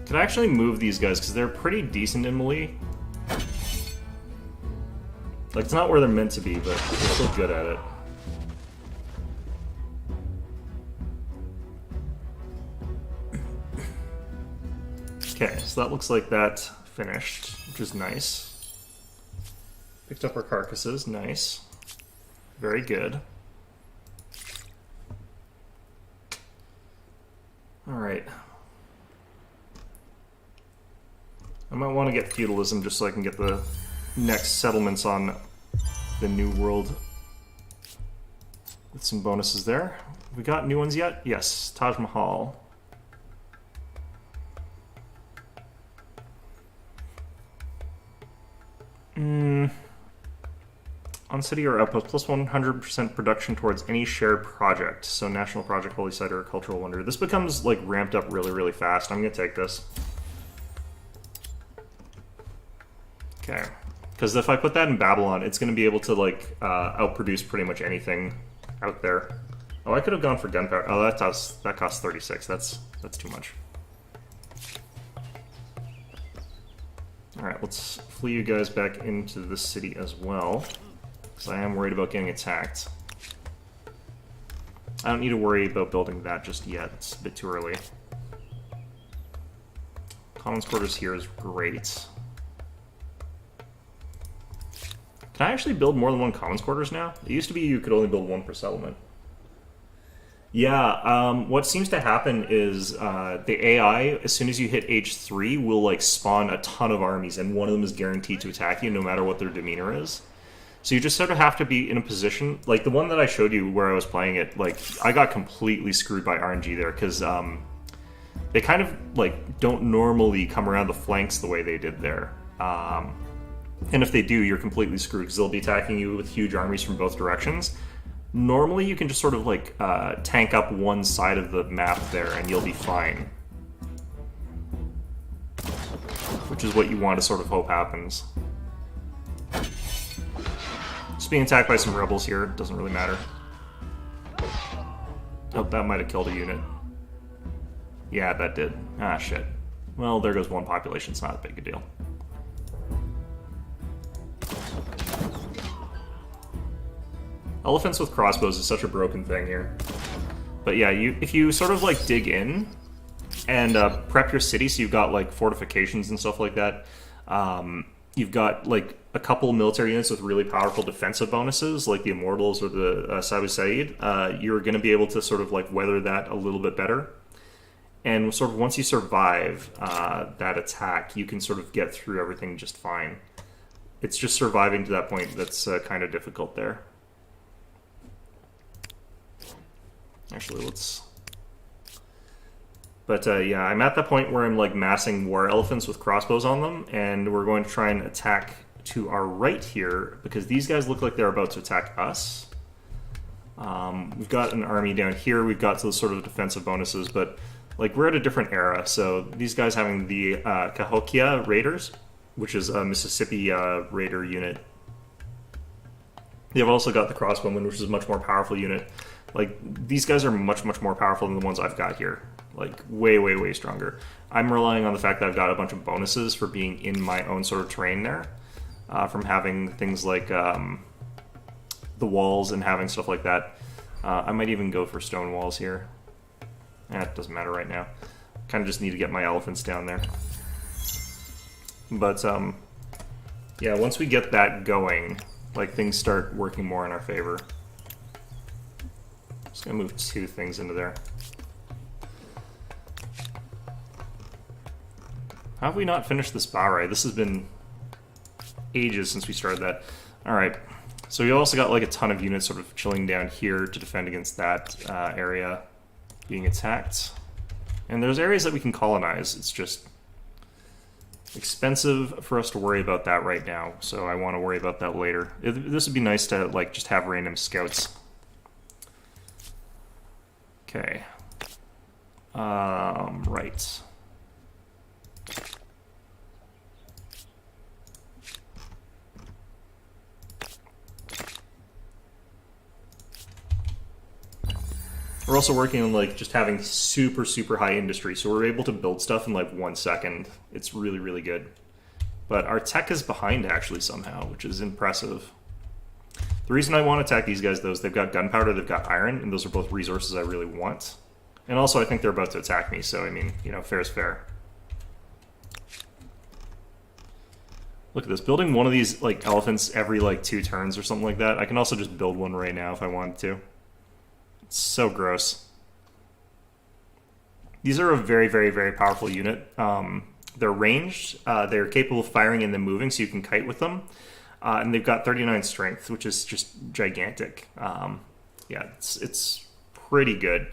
Could I actually move these guys, because they're pretty decent in melee. Like, it's not where they're meant to be, but they're still good at it. Okay, so that looks like that finished, which is nice. Picked up our carcasses, nice. Very good. Alright. I might want to get feudalism just so I can get the next settlements on the New World with some bonuses there. We got new ones yet? Yes, Taj Mahal. On city or outpost, plus 100% production towards any shared project. So national project, holy site, or a cultural wonder. This becomes like ramped up really, really fast. I'm gonna take this. Okay, because if I put that in Babylon, it's going to be able to like outproduce pretty much anything out there. Oh, I could have gone for gunpowder. Oh, that costs 36. That's too much. All right, let's flee you guys back into the city as well, because I am worried about getting attacked. I don't need to worry about building that just yet. It's a bit too early. Commons quarters here is great. Can I actually build more than one commons quarters now? It used to be you could only build one per settlement. Yeah, what seems to happen is the AI, as soon as you hit age 3, will like spawn a ton of armies, and one of them is guaranteed to attack you no matter what their demeanor is. So you just sort of have to be in a position, like the one that I showed you where I was playing it, like I got completely screwed by RNG there, because they kind of like don't normally come around the flanks the way they did there. And if they do, you're completely screwed, because they'll be attacking you with huge armies from both directions. Normally, you can just sort of like tank up one side of the map there, and you'll be fine. which is what you want to sort of hope happens. Just being attacked by some rebels here, doesn't really matter. Oh, that might have killed a unit. Yeah, that did. Ah, shit. Well, there goes one population, it's not a big a deal. Elephants with crossbows is such a broken thing here. But yeah, if you sort of like dig in and prep your city, so you've got like fortifications and stuff like that, you've got like a couple military units with really powerful defensive bonuses, like the Immortals or the Sabu Said, you're going to be able to sort of like weather that a little bit better. And sort of once you survive that attack, you can sort of get through everything just fine. It's just surviving to that point that's kind of difficult there. Actually, let's... But yeah, I'm at that point where I'm like massing war elephants with crossbows on them, and we're going to try and attack to our right here, because these guys look like they're about to attack us. We've got an army down here, we've got those sort of defensive bonuses, but like we're at a different era, so these guys having the Cahokia Raiders, which is a Mississippi Raider unit. They've also got the crossbowmen, which is a much more powerful unit. Like, these guys are much, much more powerful than the ones I've got here. Like, way, way, way stronger. I'm relying on the fact that I've got a bunch of bonuses for being in my own sort of terrain there. From having things like the walls and having stuff like that. I might even go for stone walls here. It doesn't matter right now. Kind of just need to get my elephants down there. But, yeah, once we get that going, like, things start working more in our favor. Just gonna move 2 things into there. How have we not finished this Bahrain? This has been ages since we started that. Alright, so we also got like a ton of units sort of chilling down here to defend against that area being attacked. And there's areas that we can colonize. It's just expensive for us to worry about that right now, so I want to worry about that later. This would be nice to like just have random scouts. Okay. Right. We're also working on like just having super, super high industry, so we're able to build stuff in like 1 second. It's really, really good. But our tech is behind actually somehow, which is impressive. The reason I want to attack these guys though is they've got gunpowder, they've got iron, and those are both resources I really want. And also I think they're about to attack me, so I mean, you know, fair is fair. Look at this, building one of these like elephants every like 2 turns or something like that. I can also just build one right now if I wanted to. It's so gross. These are a very, very, very powerful unit. They're ranged, they're capable of firing and then moving, so you can kite with them. And they've got 39 strength, which is just gigantic. Yeah, it's pretty good.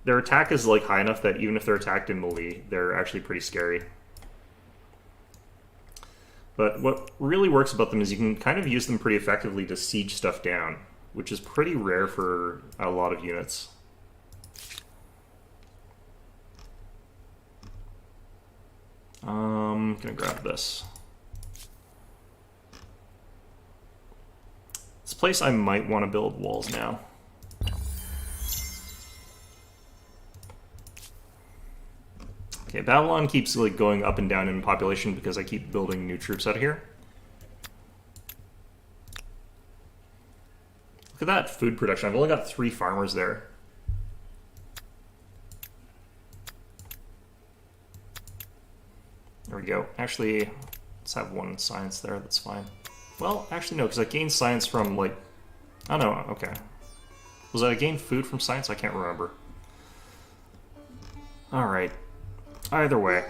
Their attack is like high enough that even if they're attacked in melee, they're actually pretty scary. But what really works about them is you can kind of use them pretty effectively to siege stuff down, which is pretty rare for a lot of units. I'm gonna grab this. This place I might want to build walls now. Okay, Babylon keeps like going up and down in population because I keep building new troops out of here. Look at that food production. I've only got 3 farmers there. There we go. Actually, let's have 1 science there. That's fine. Well, actually no, because I gained science from like... Oh no, okay. Was I gained food from science? I can't remember. Alright. Either way.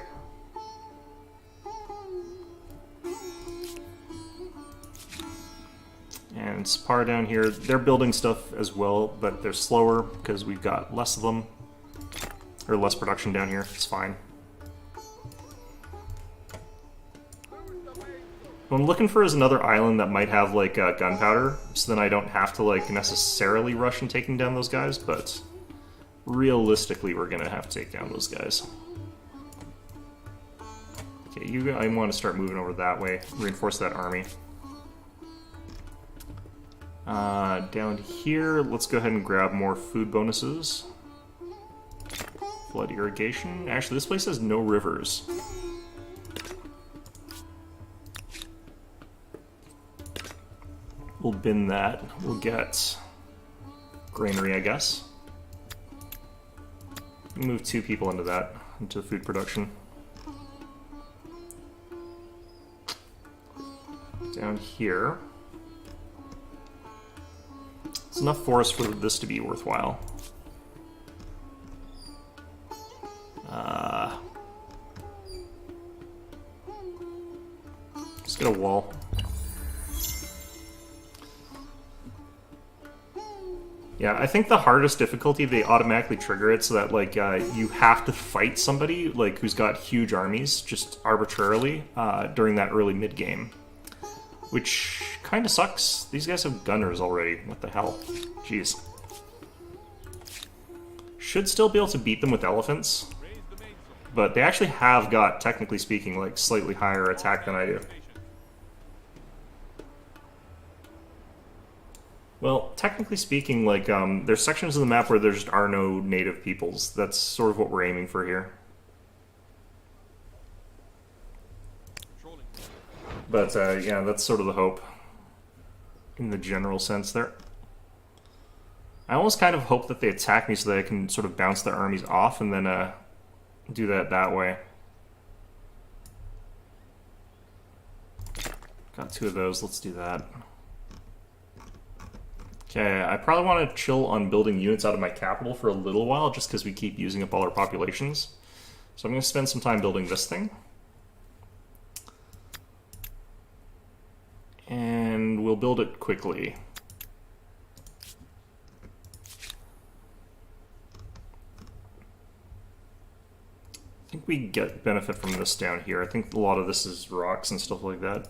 And Spar down here, they're building stuff as well, but they're slower because we've got less of them. Or less production down here, it's fine. What I'm looking for is another island that might have like gunpowder, so then I don't have to like necessarily rush in taking down those guys, but realistically we're gonna have to take down those guys. Okay, I want to start moving over that way. Reinforce that army. Down here, let's go ahead and grab more food bonuses. Flood irrigation. Actually, this place has no rivers. We'll bin that. We'll get granary, I guess. Move 2 people into that, into food production. Down here. It's enough forest for this to be worthwhile. Let's get a wall. Yeah, I think the hardest difficulty, they automatically trigger it so that, like, you have to fight somebody, like, who's got huge armies, just arbitrarily, during that early mid-game. Which kind of sucks. These guys have gunners already. What the hell? Jeez. Should still be able to beat them with elephants. But they actually have got, technically speaking, like, slightly higher attack than I do. Well, technically speaking, like, there's sections of the map where there just are no native peoples. That's sort of what we're aiming for here. But, yeah, that's sort of the hope. In the general sense there. I almost kind of hope that they attack me so that I can sort of bounce their armies off and then, do that way. Got 2 of those, let's do that. Okay, I probably want to chill on building units out of my capital for a little while, just because we keep using up all our populations. So I'm going to spend some time building this thing. And we'll build it quickly. I think we get benefit from this down here. I think a lot of this is rocks and stuff like that.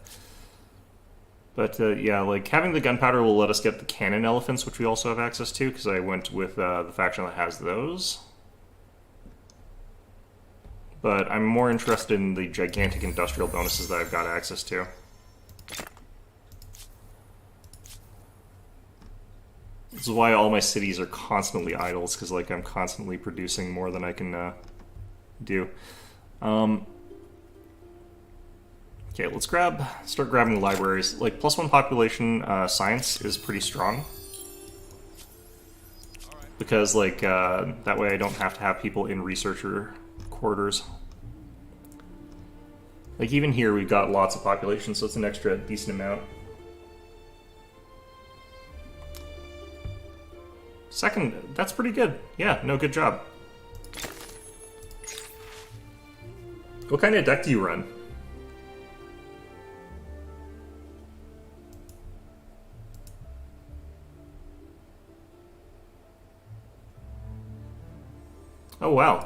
But, yeah, like, having the gunpowder will let us get the cannon elephants, which we also have access to, because I went with the faction that has those. But I'm more interested in the gigantic industrial bonuses that I've got access to. This is why all my cities are constantly idles, because, like, I'm constantly producing more than I can do. Okay, let's start grabbing libraries. Like, +1 population science is pretty strong. Because, like, that way I don't have to have people in researcher quarters. Like, even here we've got lots of population, so it's an extra decent amount. Second, that's pretty good. Yeah, no, good job. What kind of deck do you run? Oh, wow.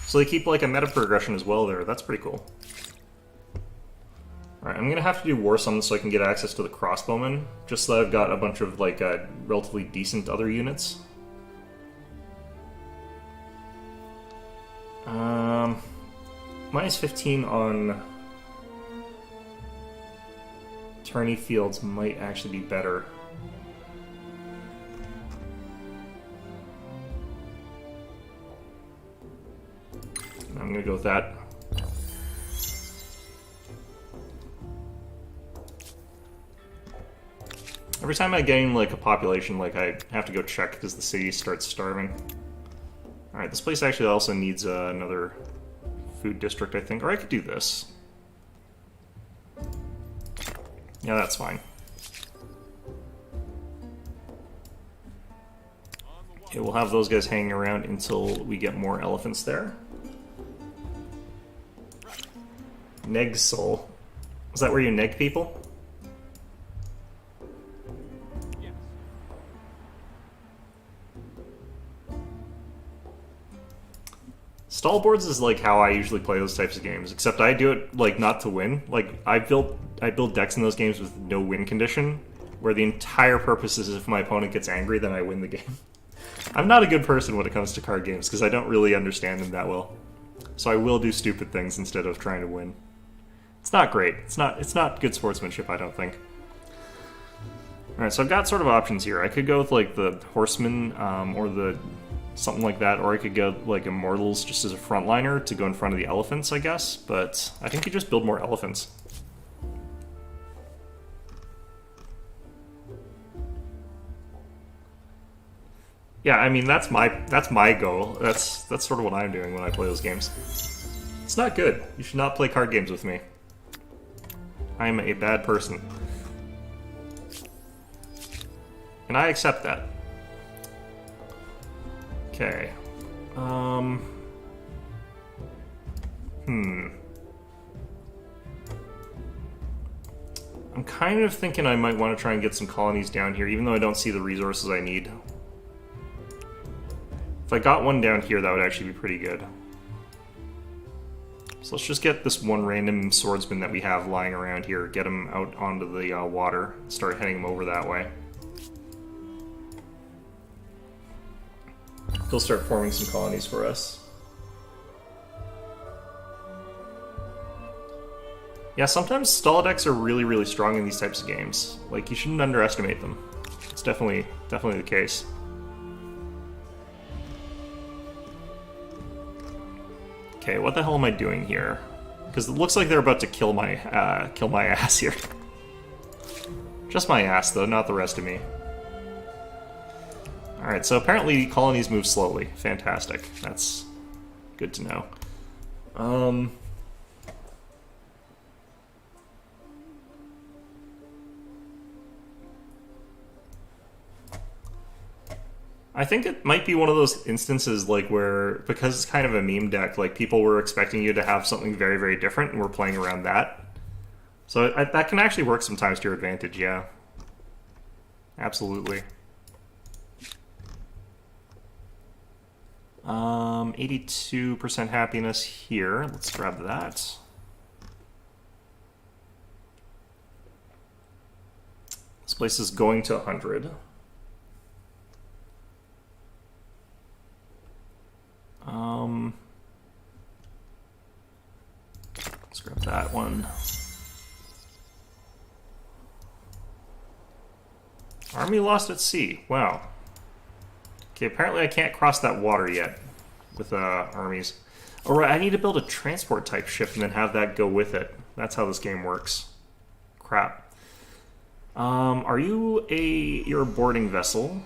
So they keep, like, a meta progression as well there. That's pretty cool. Alright, I'm gonna have to do war summons so I can get access to the crossbowmen, just so that I've got a bunch of, like, relatively decent other units. Minus 15 on tourney fields might actually be better. I'm gonna go with that. Every time I gain, like, a population, like, I have to go check because the city starts starving. Alright, this place actually also needs another food district, I think. Or I could do this. Yeah, that's fine. Okay, we'll have those guys hanging around until we get more elephants there. Neg soul. Is that where you neg people? Stallboards is like how I usually play those types of games, except I do it like not to win. Like I build decks in those games with no win condition, where the entire purpose is if my opponent gets angry, then I win the game. I'm not a good person when it comes to card games because I don't really understand them that well. So I will do stupid things instead of trying to win. It's not great. It's not good sportsmanship, I don't think. Alright, so I've got sort of options here. I could go with like the horsemen, or the something like that, or I could go like immortals just as a frontliner to go in front of the elephants, I guess. But I think you just build more elephants. Yeah, I mean that's my goal. That's sort of what I'm doing when I play those games. It's not good. You should not play card games with me. I'm a bad person. And I accept that. Okay. I'm kind of thinking I might want to try and get some colonies down here, even though I don't see the resources I need. If I got one down here, that would actually be pretty good. So let's just get this one random swordsman that we have lying around here, get him out onto the water, and start heading him over that way. He'll start forming some colonies for us. Yeah, sometimes stall decks are really, really strong in these types of games. Like, you shouldn't underestimate them. It's definitely the case. Okay, what the hell am I doing here? Because it looks like they're about to kill my ass here. Just my ass, though, not the rest of me. Alright, so apparently colonies move slowly. Fantastic. That's good to know. I think it might be one of those instances like where, because it's kind of a meme deck, like people were expecting you to have something very, very different and we're playing around that. So that can actually work sometimes to your advantage, yeah. Absolutely. 82% happiness here. Let's grab that. This place is going to 100. Let's grab that one. Army lost at sea. Wow. Okay, apparently I can't cross that water yet with armies. Oh, right, I need to build a transport type ship and then have that go with it. That's how this game works. Crap. Are you you're a boarding vessel?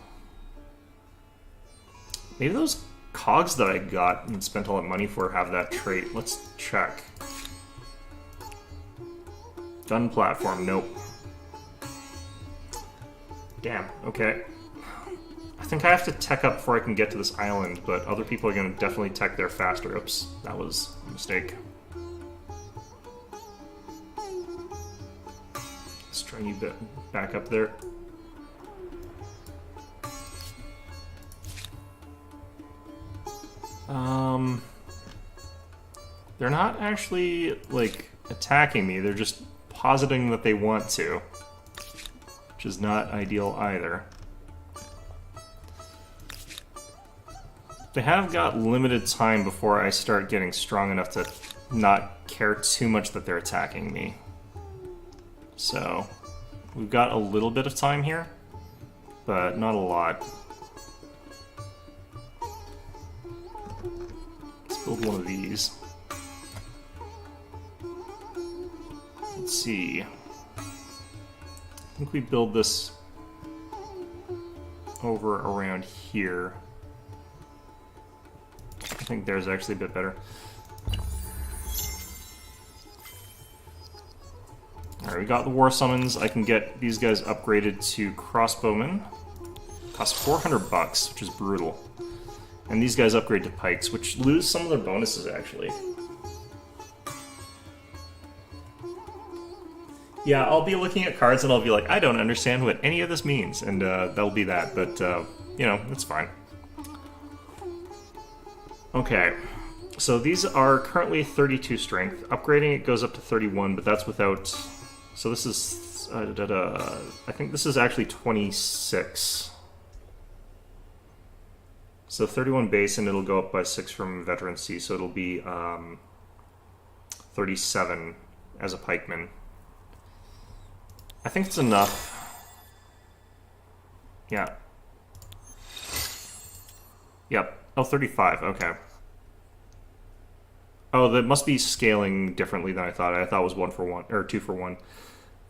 Maybe those cogs that I got and spent all that money for have that trait. Let's check. Gun platform, nope. Damn, okay. I think I have to tech up before I can get to this island, but other people are going to definitely tech there faster. Oops, that was a mistake. Let's try you back up there. They're not actually, like, attacking me. They're just positing that they want to, which is not ideal either. They have got limited time before I start getting strong enough to not care too much that they're attacking me. So, we've got a little bit of time here, but not a lot. Let's build one of these. Let's see. I think we build this over around here. I think there's actually a bit better. Alright, we got the war summons. I can get these guys upgraded to crossbowmen. Cost 400 bucks, which is brutal. And these guys upgrade to pikes, which lose some of their bonuses, actually. Yeah, I'll be looking at cards and I'll be like, I don't understand what any of this means, and that'll be that, but, you know, it's fine. Okay, so these are currently 32 strength. Upgrading it goes up to 31, but that's without... So this is... I think this is actually 26. So 31 base, and it'll go up by 6 from veterancy, so it'll be 37 as a pikeman. I think it's enough. Yeah. Yep. Oh, 35. Okay. Oh, that must be scaling differently than I thought. I thought it was 1 for 1, or 2 for 1.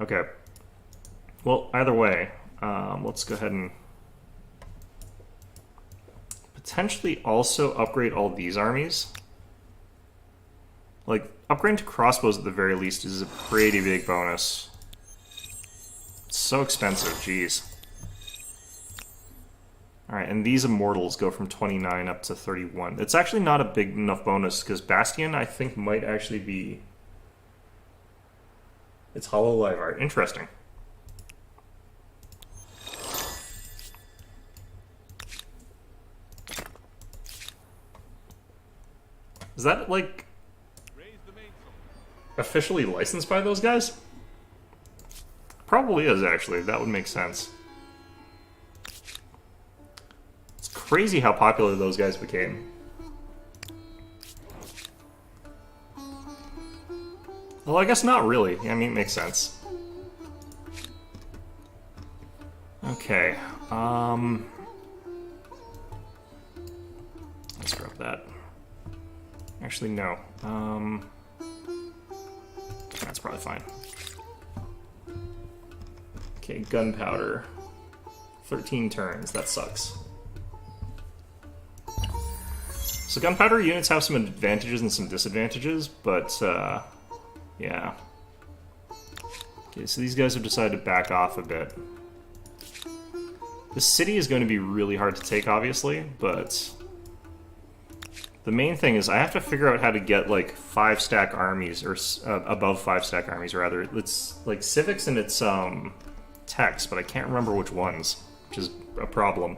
Okay. Well, either way, let's go ahead and potentially also upgrade all these armies. Like, upgrading to crossbows at the very least is a pretty big bonus. It's so expensive, jeez. Alright, and these immortals go from 29 up to 31. It's actually not a big enough bonus, because Bastion, I think, might actually be... It's hollow live art. Interesting. Is that, like, officially licensed by those guys? Probably is, actually. That would make sense. It's crazy how popular those guys became. Well, I guess not really. I mean, it makes sense. Okay. Let's grab that. Actually, no. That's probably fine. Okay, gunpowder. 13 turns. That sucks. So gunpowder units have some advantages and some disadvantages, but, yeah. Okay, so these guys have decided to back off a bit. The city is going to be really hard to take, obviously, but... The main thing is I have to figure out how to get, like, 5-stack armies, or above 5-stack armies, rather. It's, like, civics and it's, techs, but I can't remember which ones, which is a problem.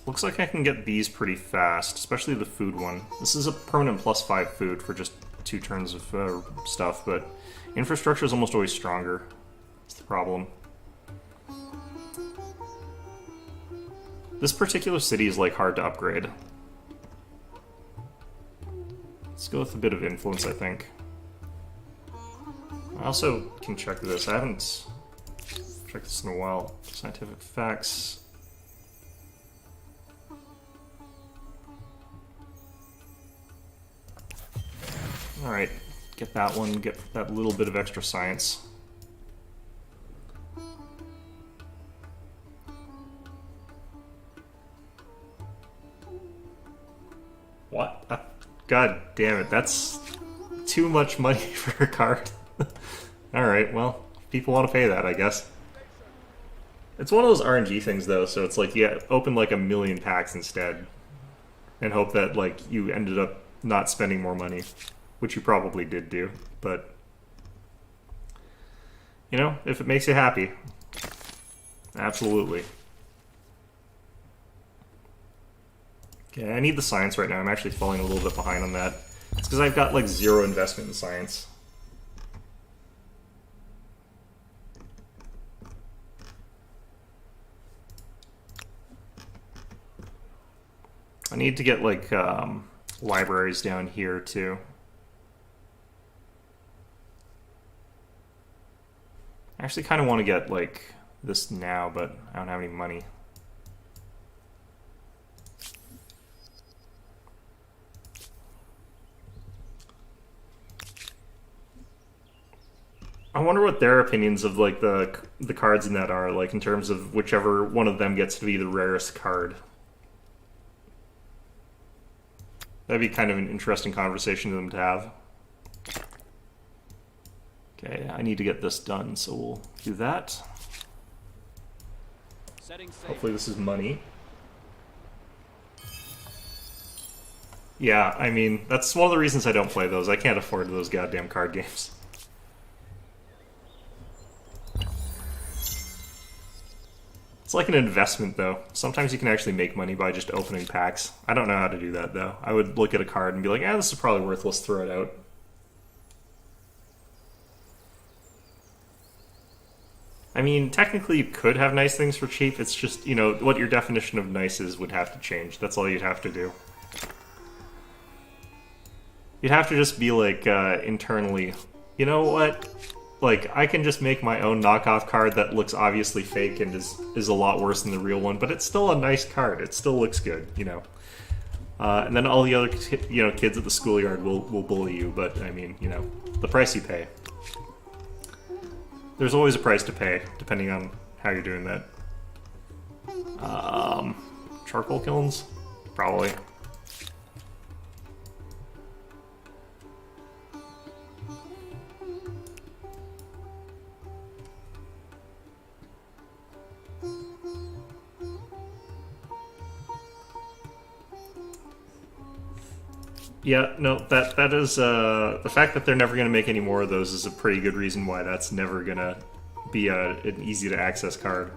Looks like I can get these pretty fast, especially the food one. This is a permanent +5 food for just 2 turns of stuff, but infrastructure is almost always stronger. That's the problem. This particular city is, like, hard to upgrade. Let's go with a bit of influence, I think. I also can check this. I haven't checked this in a while. Scientific facts. Alright, get that one, get that little bit of extra science. What? God damn it, that's too much money for a card. Alright, well, people want to pay that, I guess. It's one of those RNG things, though, so it's like, yeah, open like 1 million packs instead. And hope that, like, you ended up not spending more money. Which you probably did do, but... You know, if it makes you happy. Absolutely. Okay, I need the science right now. I'm actually falling a little bit behind on that. It's because I've got, like, 0 investment in science. I need to get, like, libraries down here, too. I actually kind of want to get, like, this now, but I don't have any money. I wonder what their opinions of, like, the cards in that are, like, in terms of whichever one of them gets to be the rarest card. That'd be kind of an interesting conversation for them to have. Okay, I need to get this done, so we'll do that. Hopefully this is money. Yeah, I mean, that's one of the reasons I don't play those. I can't afford those goddamn card games. It's like an investment, though. Sometimes you can actually make money by just opening packs. I don't know how to do that, though. I would look at a card and be like, this is probably worthless, throw it out. I mean, technically you could have nice things for cheap, it's just, you know, what your definition of nice is would have to change. That's all you'd have to do. You'd have to just be like, internally, you know what? Like, I can just make my own knockoff card that looks obviously fake and is a lot worse than the real one, but it's still a nice card. It still looks good, you know. And then all the other, you know, kids at the schoolyard will bully you, but I mean, you know, the price you pay. There's always a price to pay, depending on how you're doing that. Charcoal kilns? Probably. Yeah, no, that is, the fact that they're never going to make any more of those is a pretty good reason why that's never going to be an easy-to-access card.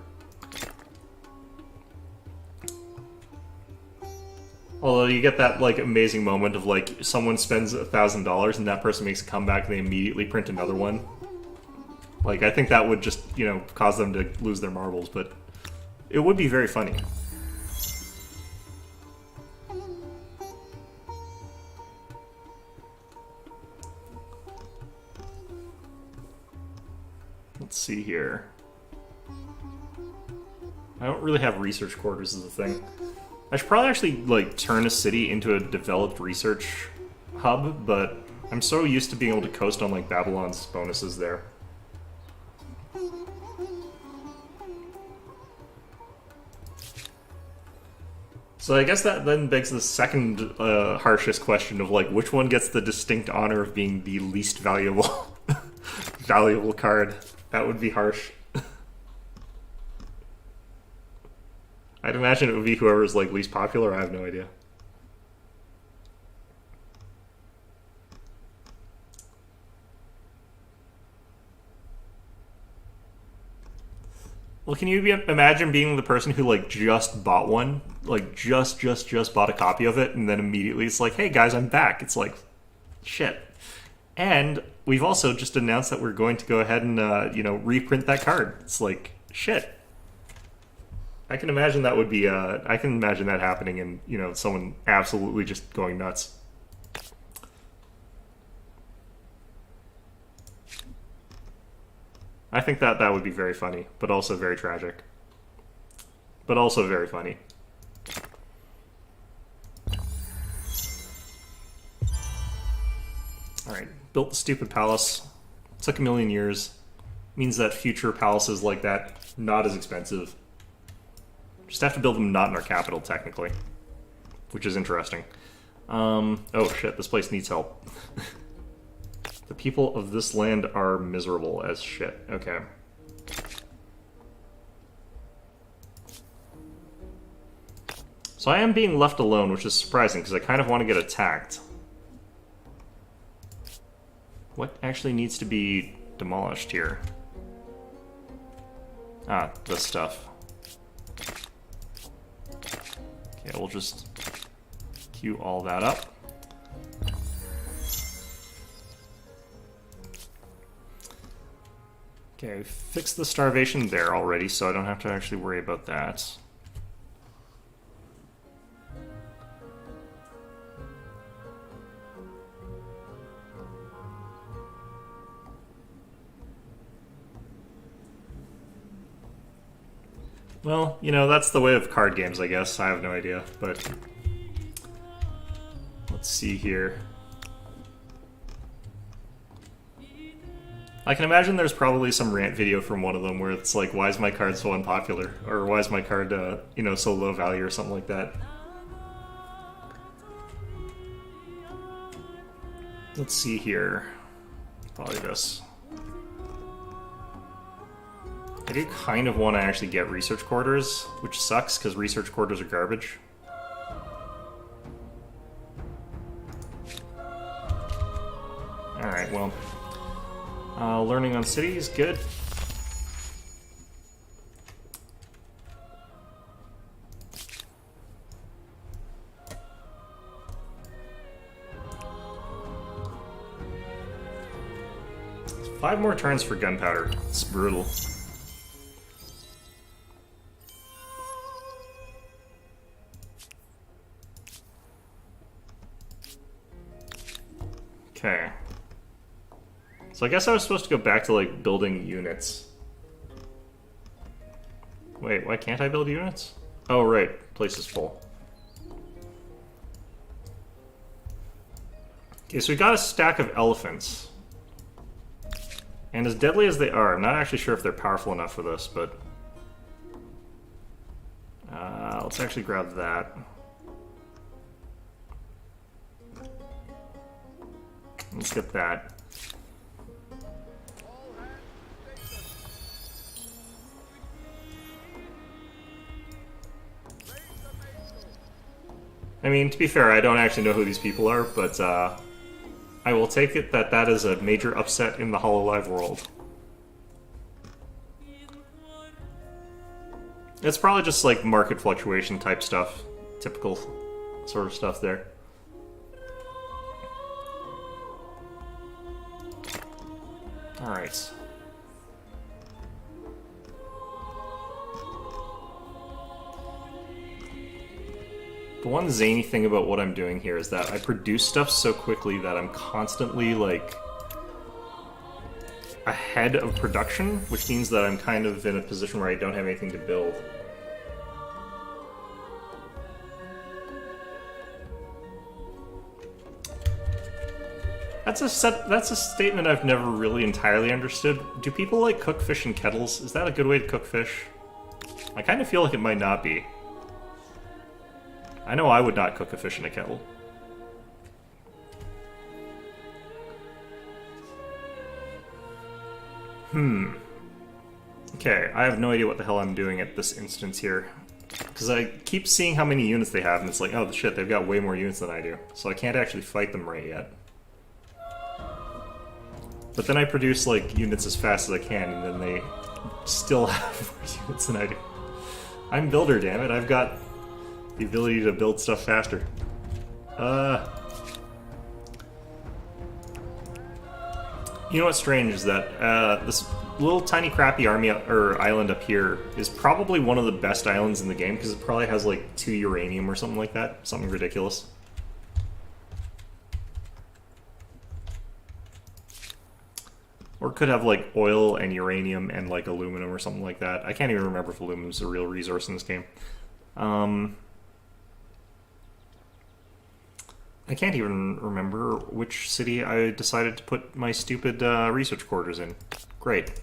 Although you get that, like, amazing moment of, like, someone spends $1,000 and that person makes a comeback and they immediately print another one. Like, I think that would just, you know, cause them to lose their marbles, but it would be very funny. Let's see here. I don't really have research quarters as a thing. I should probably actually, like, turn a city into a developed research hub, but I'm so used to being able to coast on, like, Babylon's bonuses there. So I guess that then begs the second harshest question of, like, which one gets the distinct honor of being the least valuable valuable card? That would be harsh. I'd imagine it would be whoever's, like, least popular. I have no idea. Well, can you imagine being the person who, like, just bought one? Like, just bought a copy of it, and then immediately it's like, hey guys, I'm back. It's like, shit. And we've also just announced that we're going to go ahead and, you know, reprint that card. It's like, shit. I can imagine that would be, I can imagine that happening and, you know, someone absolutely just going nuts. I think that that would be very funny, but also very tragic. But also very funny. Alright, built the stupid palace. Took a million years. Means that future palaces like that, not as expensive. Just have to build them not in our capital, technically. Which is interesting. Oh shit, this place needs help. The people of this land are miserable as shit. Okay. So I am being left alone, which is surprising, because I kind of want to get attacked. What actually needs to be demolished here? Ah, this stuff. Okay, we'll just queue all that up. Okay, fixed the starvation there already, so I don't have to actually worry about that. Well, you know, that's the way of card games, I guess. I have no idea, but... Let's see here. I can imagine there's probably some rant video from one of them where it's like, why is my card so unpopular? Or why is my card, you know, so low value or something like that. Let's see here. Probably this. I do kind of want to actually get research quarters, which sucks because research quarters are garbage. Alright, well. Learning on cities, good. Five more turns for gunpowder. It's brutal. Okay. So I guess I was supposed to go back to, like, building units. Wait, why can't I build units? Oh, right. Place is full. Okay, so we got a stack of elephants. And as deadly as they are, I'm not actually sure if they're powerful enough for this, but... let's actually grab that. Let's get that. I mean, to be fair, I don't actually know who these people are, but I will take it that that is a major upset in the Hololive world. It's probably just like market fluctuation type stuff. Typical sort of stuff there. Alright. The one zany thing about what I'm doing here is that I produce stuff so quickly that I'm constantly, like, ahead of production, which means that I'm kind of in a position where I don't have anything to build. That's a statement I've never really entirely understood. Do people, like, cook fish in kettles? Is that a good way to cook fish? I kind of feel like it might not be. I know I would not cook a fish in a kettle. Okay, I have no idea what the hell I'm doing at this instance here. Because I keep seeing how many units they have, and it's like, oh shit, they've got way more units than I do. So I can't actually fight them right yet. But then I produce, like, units as fast as I can, and then they still have more units than I do. I'm builder, damn it. I've got the ability to build stuff faster. You know what's strange is that this little tiny crappy army or island up here is probably one of the best islands in the game because it probably has like 2 uranium or something like that. Something ridiculous. Or it could have like oil and uranium and like aluminum or something like that. I can't even remember if aluminum's a real resource in this game. I can't even remember which city I decided to put my stupid research quarters in. Great.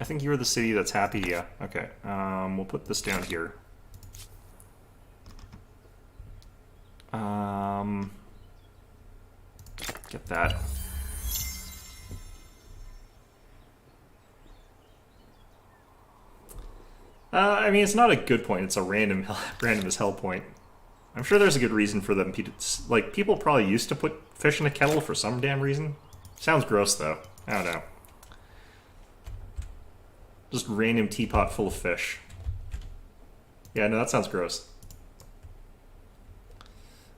I think you're the city that's happy, yeah. Okay, we'll put this down here. Get that. I mean, it's not a good point, it's a random as hell point. I'm sure there's a good reason for them. Like, people probably used to put fish in a kettle for some damn reason. Sounds gross, though. I don't know. Just random teapot full of fish. Yeah, no, that sounds gross.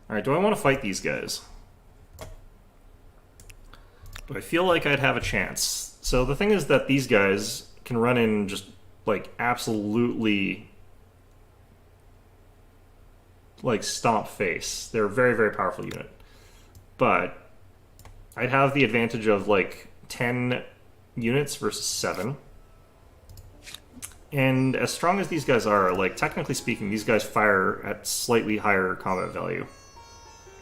Alright, do I want to fight these guys? Do I feel like I'd have a chance? So the thing is that these guys can run in just, like, absolutely... like, stomp face. They're a very, very powerful unit. But I'd have the advantage of, like, 10 units versus 7. And as strong as these guys are, like, technically speaking, these guys fire at slightly higher combat value.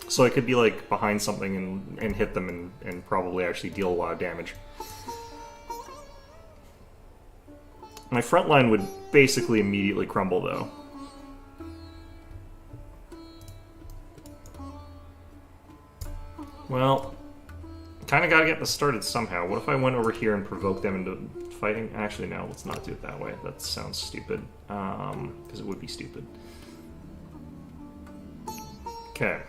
So I could be, like, behind something and hit them and probably actually deal a lot of damage. My front line would basically immediately crumble, though. Well, kind of got to get this started somehow. What if I went over here and provoked them into fighting? Actually, no, let's not do it that way. That sounds stupid, because it would be stupid. Okay.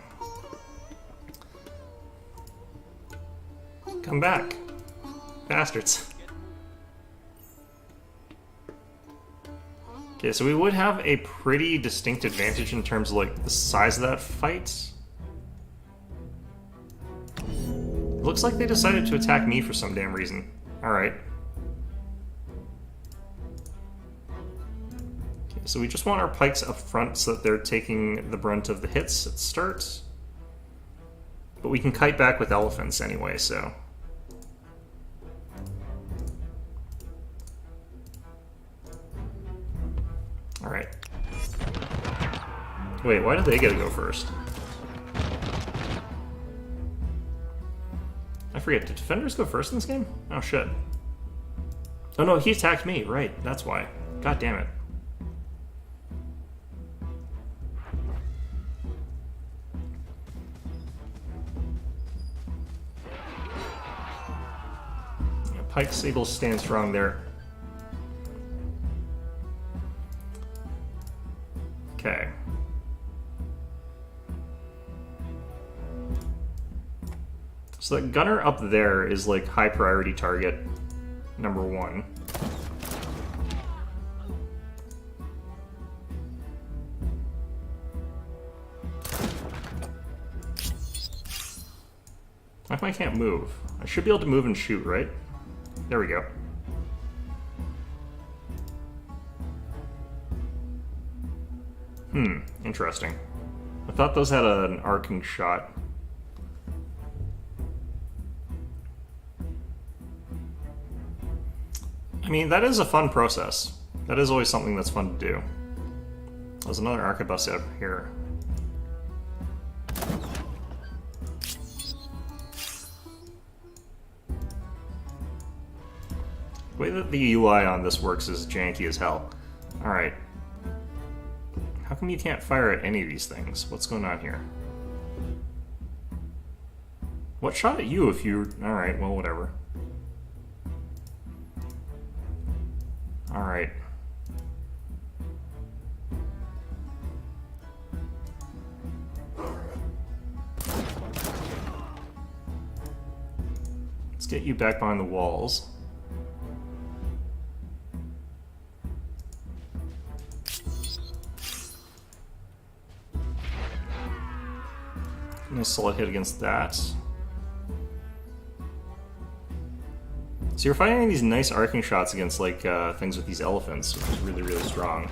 Come back, bastards. Okay, so we would have a pretty distinct advantage in terms of, like, the size of that fight. Looks like they decided to attack me for some damn reason. Alright. Okay, so we just want our pikes up front so that they're taking the brunt of the hits at start. But we can kite back with elephants anyway, so... Alright. Wait, why did they get to go first? I forget, did defenders go first in this game? Oh shit. Oh no, he attacked me, right, that's why. God damn it. Yeah, Pike's able to stand strong there. Okay. So that gunner up there is like high priority target number 1. How come I can't move? I should be able to move and shoot, right? There we go. Interesting. I thought those had an arcing shot. I mean, that is a fun process. That is always something that's fun to do. There's another arquebus out here. The way that the UI on this works is janky as hell. Alright. How come you can't fire at any of these things? What's going on here? What shot at you if you... Alright, well, whatever. Alright. Let's get you back behind the walls. Nice solid hit against that. So you're fighting these nice arcing shots against like things with these elephants, which is really, really strong.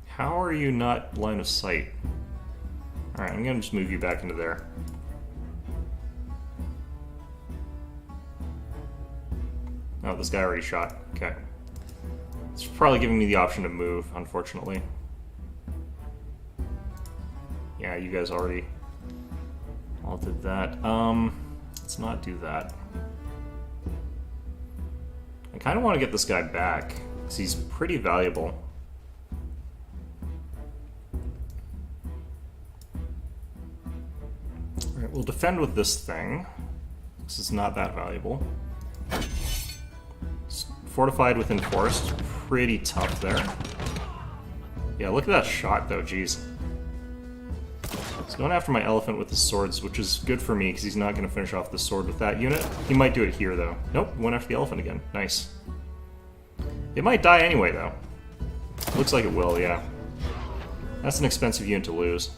How are you not line of sight? Alright, I'm gonna just move you back into there. Oh, this guy already shot. Okay. It's probably giving me the option to move, unfortunately. Yeah, you guys already all did that. Let's not do that. I kind of want to get this guy back, because he's pretty valuable. Alright, we'll defend with this thing. This is not that valuable. It's fortified with enforced. Pretty tough there. Yeah, look at that shot though, jeez. He's going after my elephant with his swords, which is good for me because he's not going to finish off the sword with that unit. He might do it here though. Nope, went after the elephant again. Nice. It might die anyway though. Looks like it will, yeah. That's an expensive unit to lose.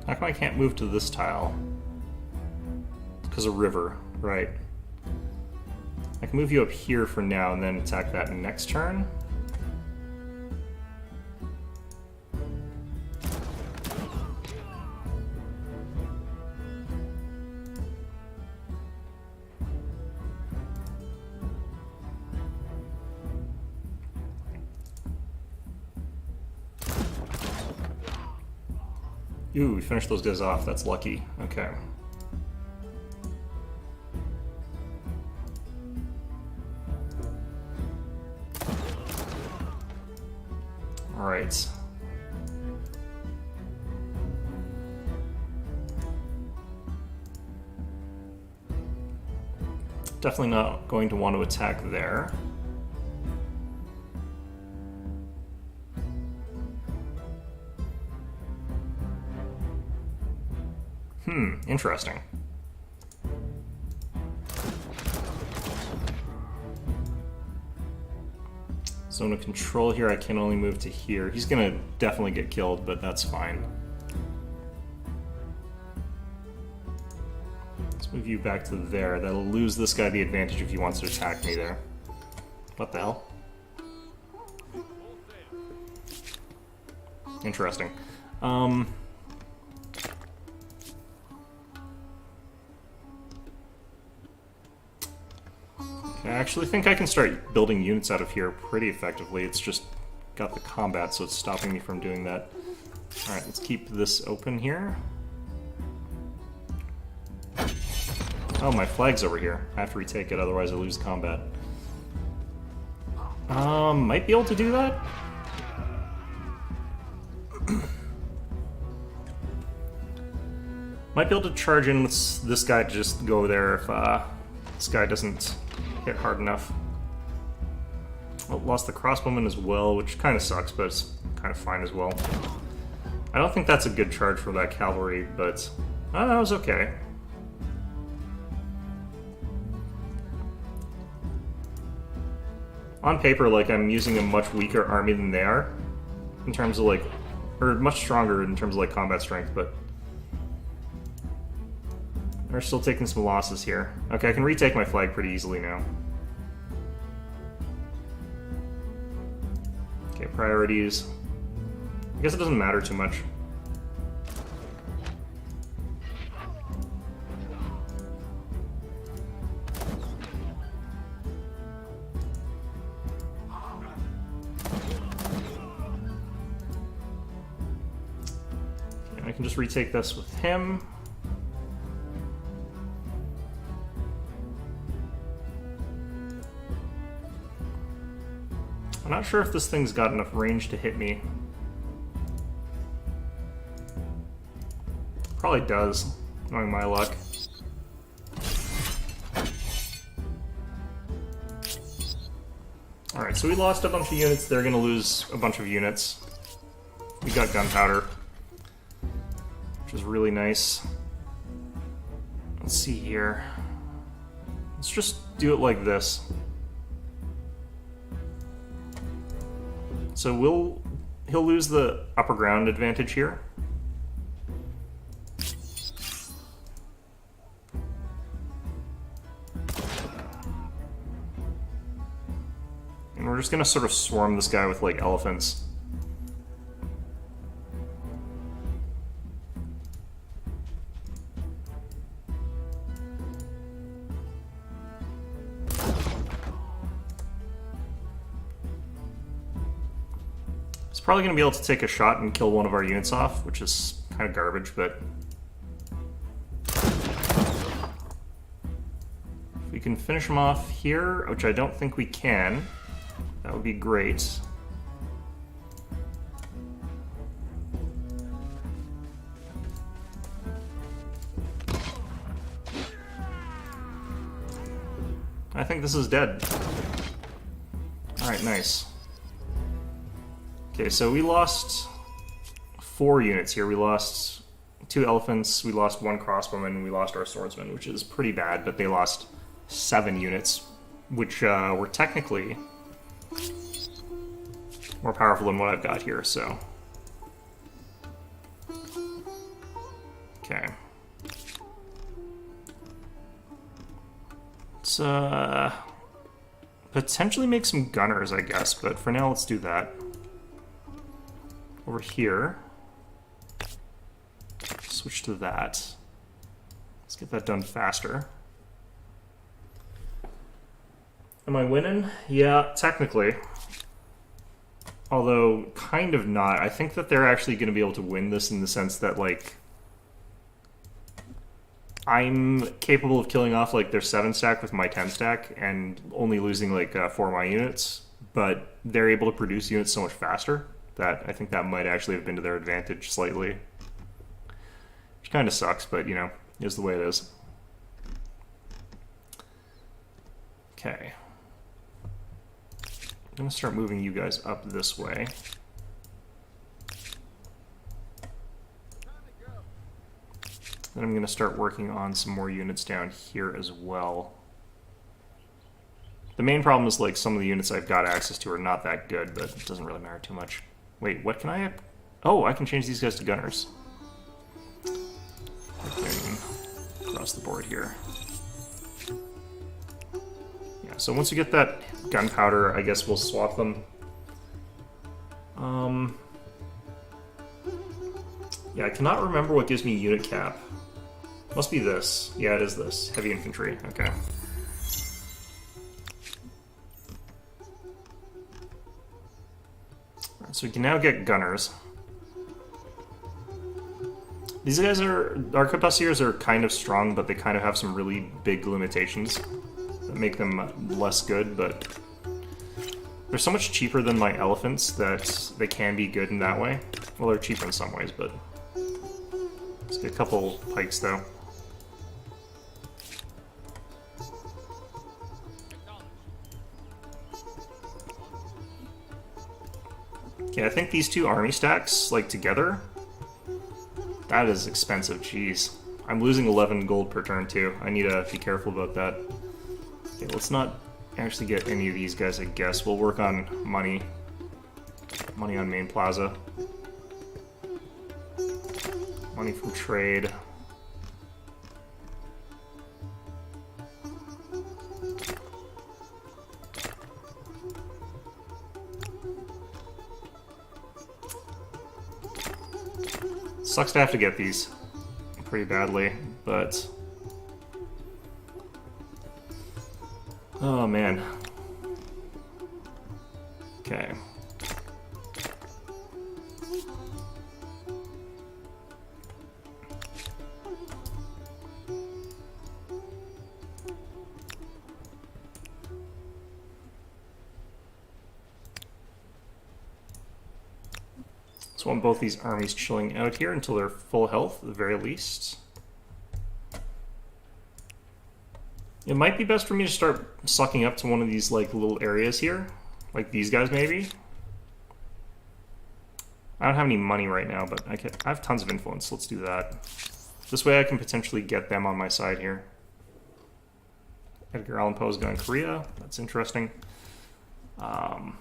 How come I can't move to this tile? Because of river, right. I can move you up here for now and then attack that next turn. Ooh, we finished those guys off. That's lucky. Okay. Alright. Definitely not going to want to attack there. Interesting. Zone of control here, I can only move to here. He's gonna definitely get killed, but that's fine. Let's move you back to there. That'll lose this guy the advantage if he wants to attack me there. What the hell? Interesting. I actually think I can start building units out of here pretty effectively. It's just got the combat, so it's stopping me from doing that. Alright, let's keep this open here. Oh, my flag's over here. I have to retake it, otherwise I lose combat. Might be able to do that? Might be able to charge in with this guy to just go there if this guy doesn't hit hard enough. Well, lost the crossbowman as well, which kind of sucks, but it's kind of fine as well. I don't think that's a good charge for that cavalry, but that was okay. On paper, like, I'm using a much weaker army than they are, in terms of, like, or much stronger in terms of, like, combat strength, but they're still taking some losses here. Okay, I can retake my flag pretty easily now. Okay, priorities. I guess it doesn't matter too much. I can just retake this with him. I'm not sure if this thing's got enough range to hit me. Probably does, knowing my luck. Alright, so we lost a bunch of units. They're gonna lose a bunch of units. We got gunpowder, which is really nice. Let's see here. Let's just do it like this. So he'll lose the upper ground advantage here. And we're just gonna sort of swarm this guy with, like, elephants. Probably going to be able to take a shot and kill one of our units off, which is kind of garbage, but if we can finish him off here, which I don't think we can, that would be great. I think this is dead. Alright, nice. Okay, so we lost 4 units here. We lost 2 elephants, we lost 1 crossbowman, and we lost our swordsman, which is pretty bad, but they lost 7 units, which were technically more powerful than what I've got here, so. Okay. Let's potentially make some gunners, I guess, but for now, let's do that. Over here, switch to that. Let's get that done faster. Am I winning? Yeah, technically. Although, kind of not. I think that they're actually going to be able to win this in the sense that, like, I'm capable of killing off, like, their 7 stack with my 10 stack and only losing, like, 4 of my units, but they're able to produce units so much faster that I think that might actually have been to their advantage slightly. Which kind of sucks, but, you know, is the way it is. Okay. I'm going to start moving you guys up this way. Then I'm going to start working on some more units down here as well. The main problem is, like, some of the units I've got access to are not that good, but it doesn't really matter too much. Wait, what can I have? Oh, I can change these guys to gunners. Across the board here. Yeah, so once we get that gunpowder, I guess we'll swap them. Yeah, I cannot remember what gives me unit cap. Must be this. Yeah, it is this. Heavy infantry. Okay. Alright, so we can now get gunners. These guys are... Our Cuirassiers are kind of strong, but they kind of have some really big limitations that make them less good, but... They're so much cheaper than my elephants that they can be good in that way. Well, they're cheaper in some ways, but... Let's get a couple pikes, though. Okay, I think these two army stacks, like, together... That is expensive, jeez. I'm losing 11 gold per turn, too. I need to be careful about that. Okay, let's not actually get any of these guys, I guess. We'll work on money. Money on main plaza. Money from trade. Sucks to have to get these pretty badly, but... Oh, man. Okay. So I want both these armies chilling out here until they're full health, at the very least. It might be best for me to start sucking up to one of these, like, little areas here. Like these guys, maybe? I don't have any money right now, but I have tons of influence. Let's do that. This way I can potentially get them on my side here. Edgar Allan Poe's going Korea. That's interesting. Not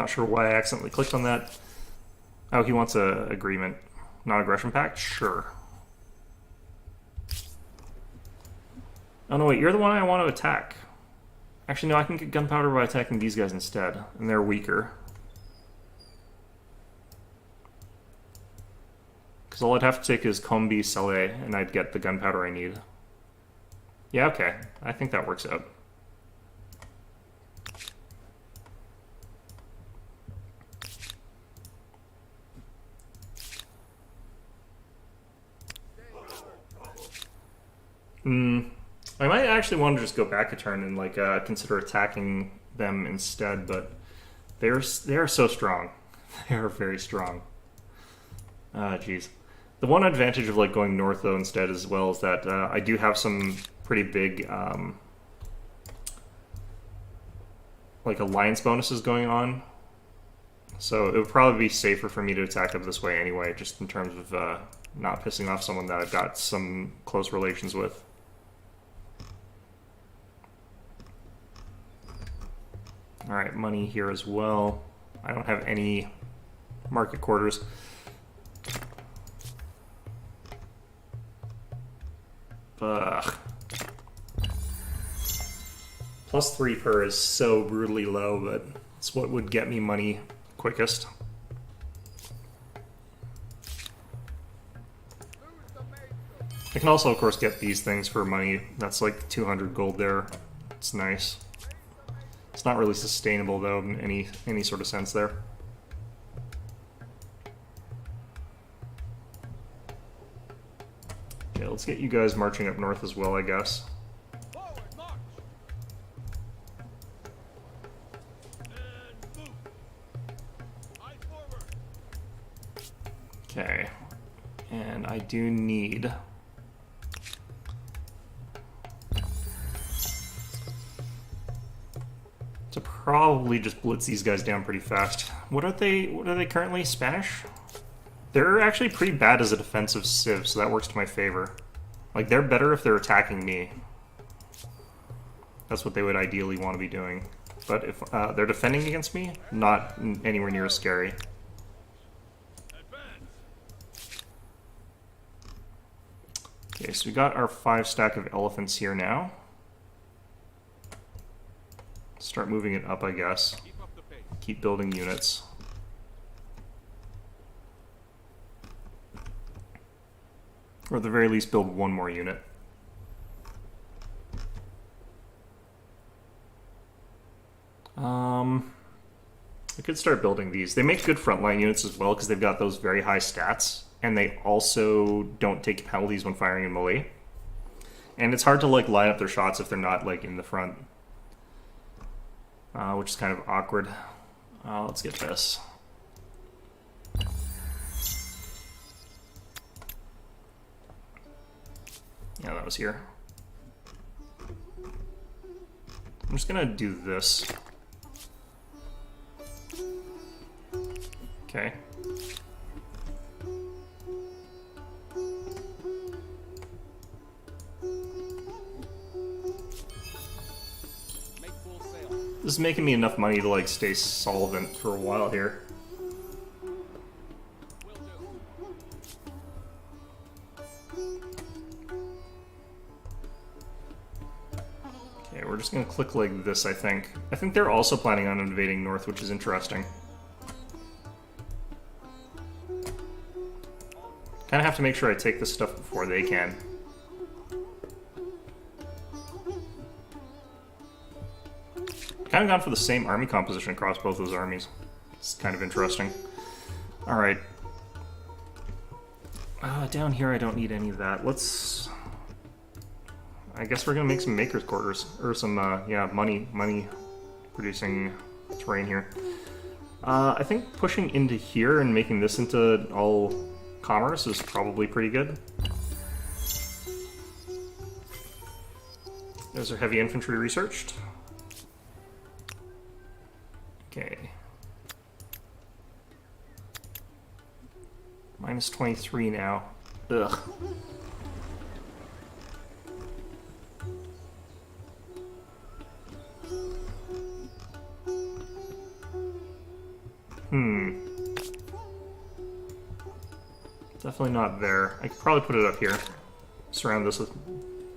sure why I accidentally clicked on that. Oh, he wants a agreement. Non-aggression pact? Sure. Oh no, wait, you're the one I want to attack. Actually, no, I can get gunpowder by attacking these guys instead, and they're weaker. Because all I'd have to take is Combi Saleh, and I'd get the gunpowder I need. Yeah, okay. I think that works out. I might actually want to just go back a turn and like consider attacking them instead, but they are so strong. They are very strong. Jeez. The one advantage of like going north though instead as well is that I do have some pretty big like alliance bonuses going on. So it would probably be safer for me to attack up this way anyway, just in terms of not pissing off someone that I've got some close relations with. Alright, money here as well. I don't have any market quarters. Ugh. +3 per is so brutally low, but it's what would get me money quickest. I can also, of course, get these things for money. That's like 200 gold there. It's nice. It's not really sustainable, though, in any sort of sense there. Okay, let's get you guys marching up north as well, I guess. Okay, and I do need... to probably just blitz these guys down pretty fast. What are they currently? Spanish? They're actually pretty bad as a defensive civ, so that works to my favor. Like, they're better if they're attacking me. That's what they would ideally want to be doing. But if they're defending against me, not anywhere near as scary. Okay, so we got our 5 stack of elephants here now. Start moving it up, I guess. Keep building units. Or at the very least, build one more unit. I could start building these. They make good frontline units as well because they've got those very high stats, and they also don't take penalties when firing in melee. And it's hard to like line up their shots if they're not like in the front, which is kind of awkward. Let's get this. Yeah, that was here. I'm just gonna do this. Okay. This is making me enough money to like stay solvent for a while here. Okay, we're just gonna click like this, I think. I think they're also planning on invading north, which is interesting. Kinda have to make sure I take this stuff before they can. Kind of gone for the same army composition across both those armies. It's kind of interesting. Alright. Down here I don't need any of that. Let's... I guess we're gonna make some maker's quarters. Or some, yeah, money producing terrain here. I think pushing into here and making this into all commerce is probably pretty good. There's our heavy infantry researched. Okay. Minus 23 now. Ugh. Definitely not there. I could probably put it up here. Surround this with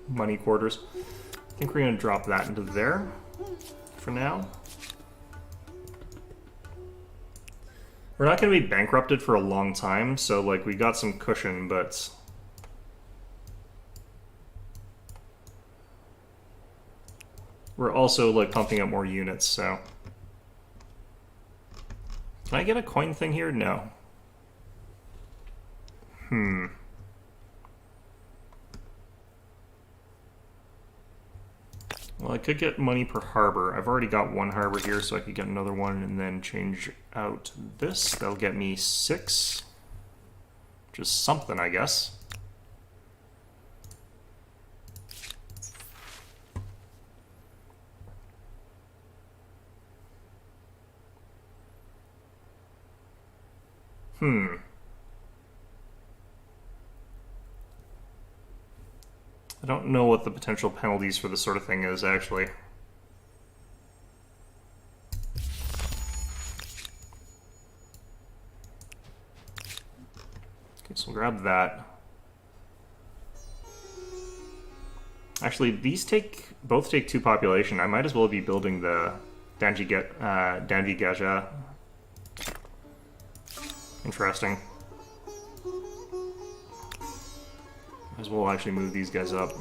money quarters. I think we're going to drop that into there for now. We're not going to be bankrupted for a long time, so like we got some cushion, but we're also like pumping up more units, so. Can I get a coin thing here? No. Well, I could get money per harbor. I've already got one harbor here, so I could get another one and then change out this. That'll get me 6. Which is something, I guess. I don't know what the potential penalties for this sort of thing is, actually. Okay, so we'll grab that. Actually, these both take 2 population. I might as well be building the Danvi Gaja. Interesting. Might as well actually move these guys up.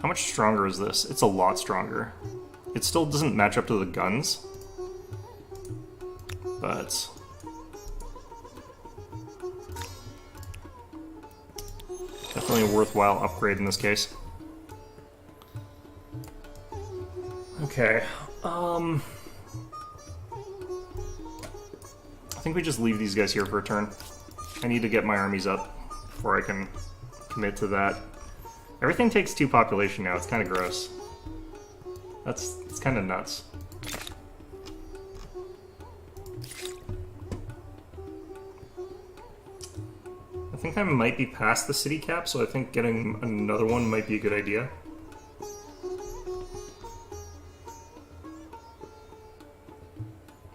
How much stronger is this? It's a lot stronger. It still doesn't match up to the guns, but definitely a worthwhile upgrade in this case. Okay, I think we just leave these guys here for a turn. I need to get my armies up before I can commit to that. Everything takes 2 population now. It's kind of gross. It's kind of nuts. think I might be past the city cap, so I think getting another one might be a good idea.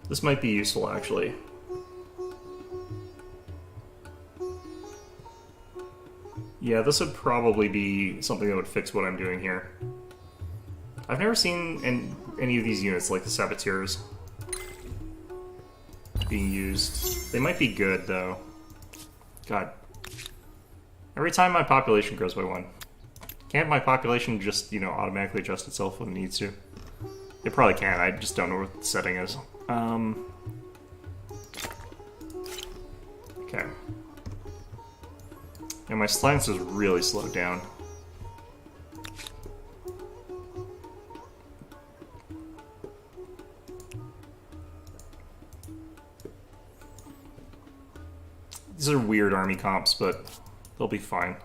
This might be useful, actually. Yeah, this would probably be something that would fix what I'm doing here. I've never seen any of these units, like the saboteurs, being used. They might be good, though. God. Every time my population grows by 1. Can't my population just, you know, automatically adjust itself when it needs to? It probably can, I just don't know what the setting is. Okay. And my science is really slowed down. These are weird army comps, but they'll be fine.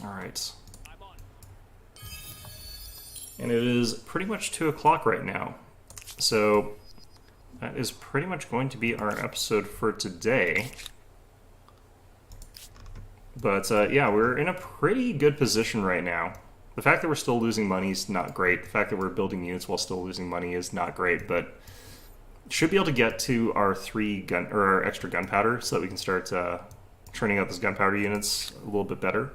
Alright. And it is pretty much 2 o'clock right now. So that is pretty much going to be our episode for today. But yeah, we're in a pretty good position right now. The fact that we're still losing money is not great. The fact that we're building units while still losing money is not great, but should be able to get to our 3 gun or our extra gunpowder so that we can start churning out those gunpowder units a little bit better.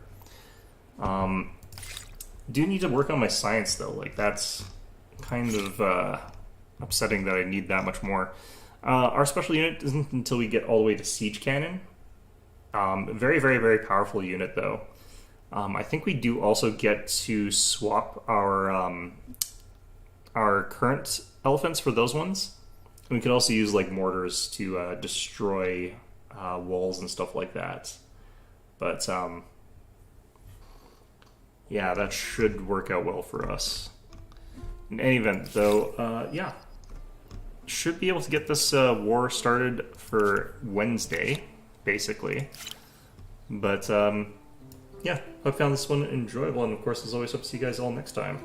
Do need to work on my science though. Like that's kind of upsetting that I need that much more. Our special unit isn't until we get all the way to siege cannon. Very, very, very powerful unit though. I think we do also get to swap our current elephants for those ones. And we can also use like mortars to destroy walls and stuff like that. But yeah, that should work out well for us. In any event, though, yeah. Should be able to get this war started for Wednesday, basically. But, yeah, I found this one enjoyable, and of course, as always, hope to see you guys all next time.